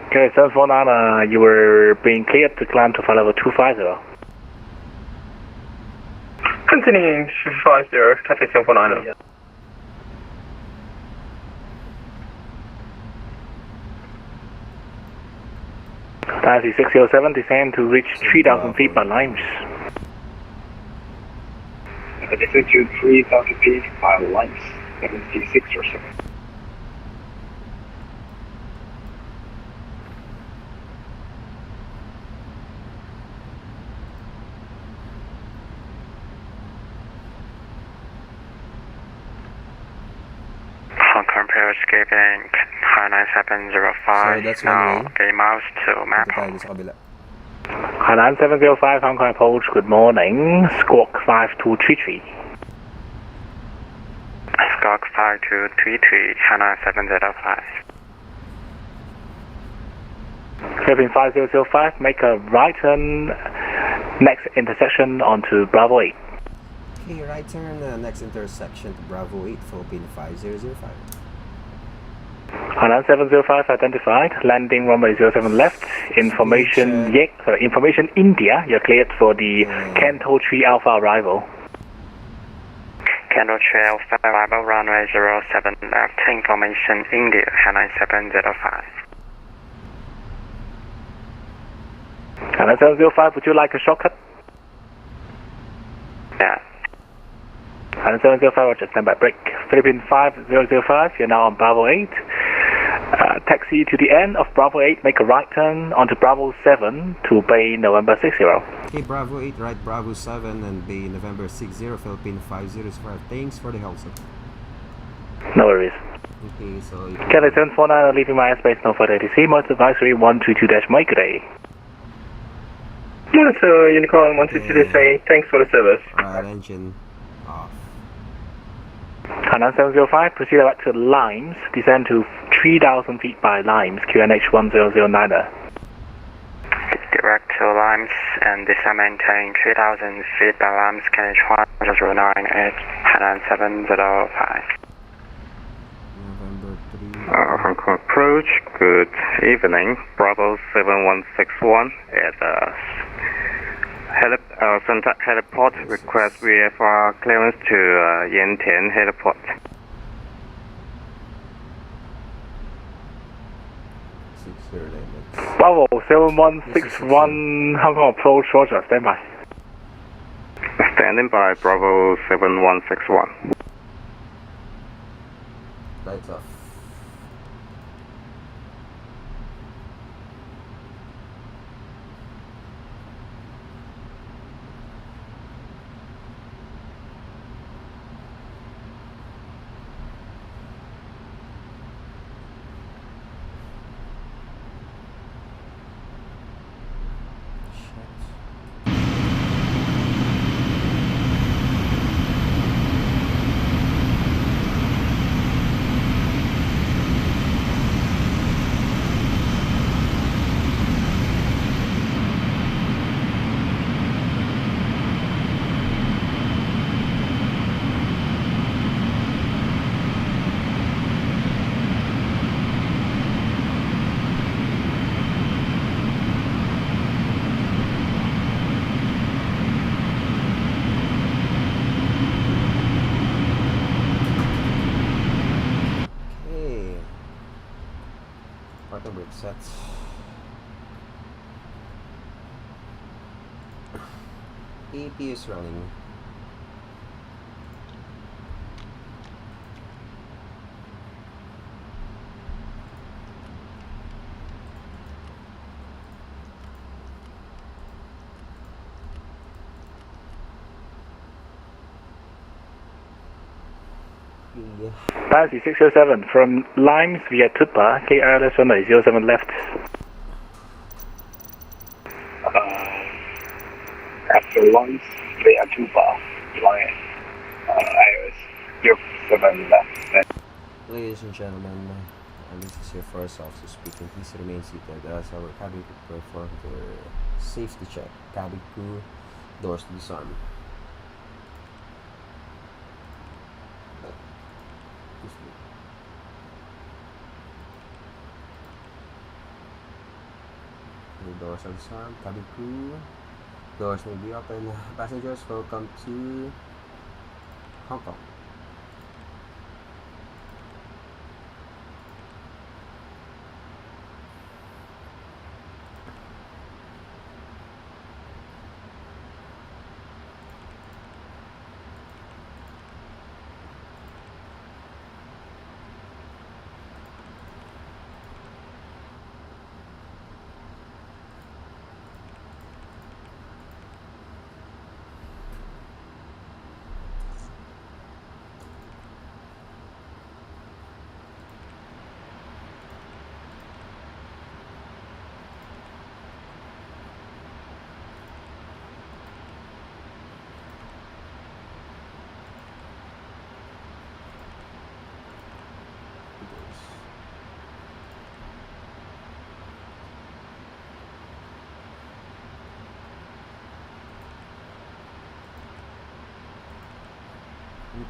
Okay, 749, you were being cleared to climb to flight level 250. Continuing 250, Cathay 749. Taxi 607, descend to reach 3,000 feet by Limes. Descend to 3,000 feet by Limes, 76 or 7. Hongkong Paris escaping high 9705. So that's now one way. 8 miles to map. Tayo sa kabila. High 9705, Hong Kong approach, good morning. Squawk 5233. Squawk 5233, high 9705. Philippine 5005, make a right turn next intersection onto Bravo 8. Okay, right turn, next intersection to Bravo 8, Philippine 5005. High 9705 identified, landing runway 07 left, information information India, you're cleared for the Canto 3 Alpha arrival. Canto 3 Alpha arrival, runway 07 left, information India, high 9705. High 9705, would you like a shortcut? Yeah. High 9705, Roger, stand by break. Philippine 5005, you're now on Bravo 8. taxi to the end of Bravo 8, make a right turn onto Bravo 7 to Bay November 60. Okay, Bravo 8, right, Bravo 7 and Bay November 60, Philippine 5005. Thanks for the help, sir. No worries. Okay, so... Kelly 749, leaving my airspace, no further ATC, most advisory 122-Mike, good day. Monitor Unicorn 122, thanks for the service. Right, engine off. Hainan 705, proceed back to Limes, descend to 3,000 feet by Limes, QNH 1009er. Direct to Limes and descend maintain 3,000 feet by Limes, QNH 1098, Hainan 705. November 3. Hong Kong approach, good evening. Bravo 7161 at Center Heliport. Request VFR clearance to Yantian Heliport. Bravo 7161, Hong Kong approach, Roger, stand by. Standing by, Bravo 7161. Lights off. Parking brake set. AP is running. Fancy 607 from Limes via Tutpa, KRLS runway 07 left. After Limes via Tutpa, line IOS 07 left. Ladies and gentlemen, this is your first officer speaking. Please remain seated as our cabin crew perform their safety check. Cabin crew, doors to disarm. The doors are disarmed. Cabin crew, doors may be open. Passengers, welcome to Hong Kong.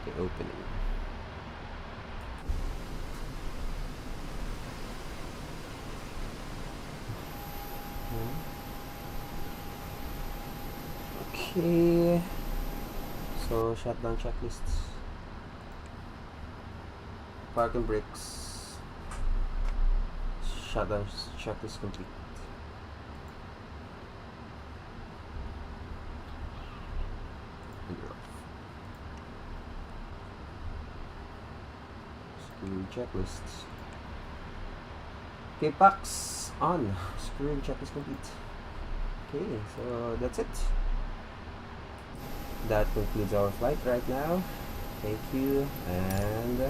The opening. Okay, so shutdown checklists. Parking brakes. Shutdown checklist complete. Checklists. Okay, packs on. Screen check is complete. Okay, so that's it. That concludes our flight right now. Thank you, and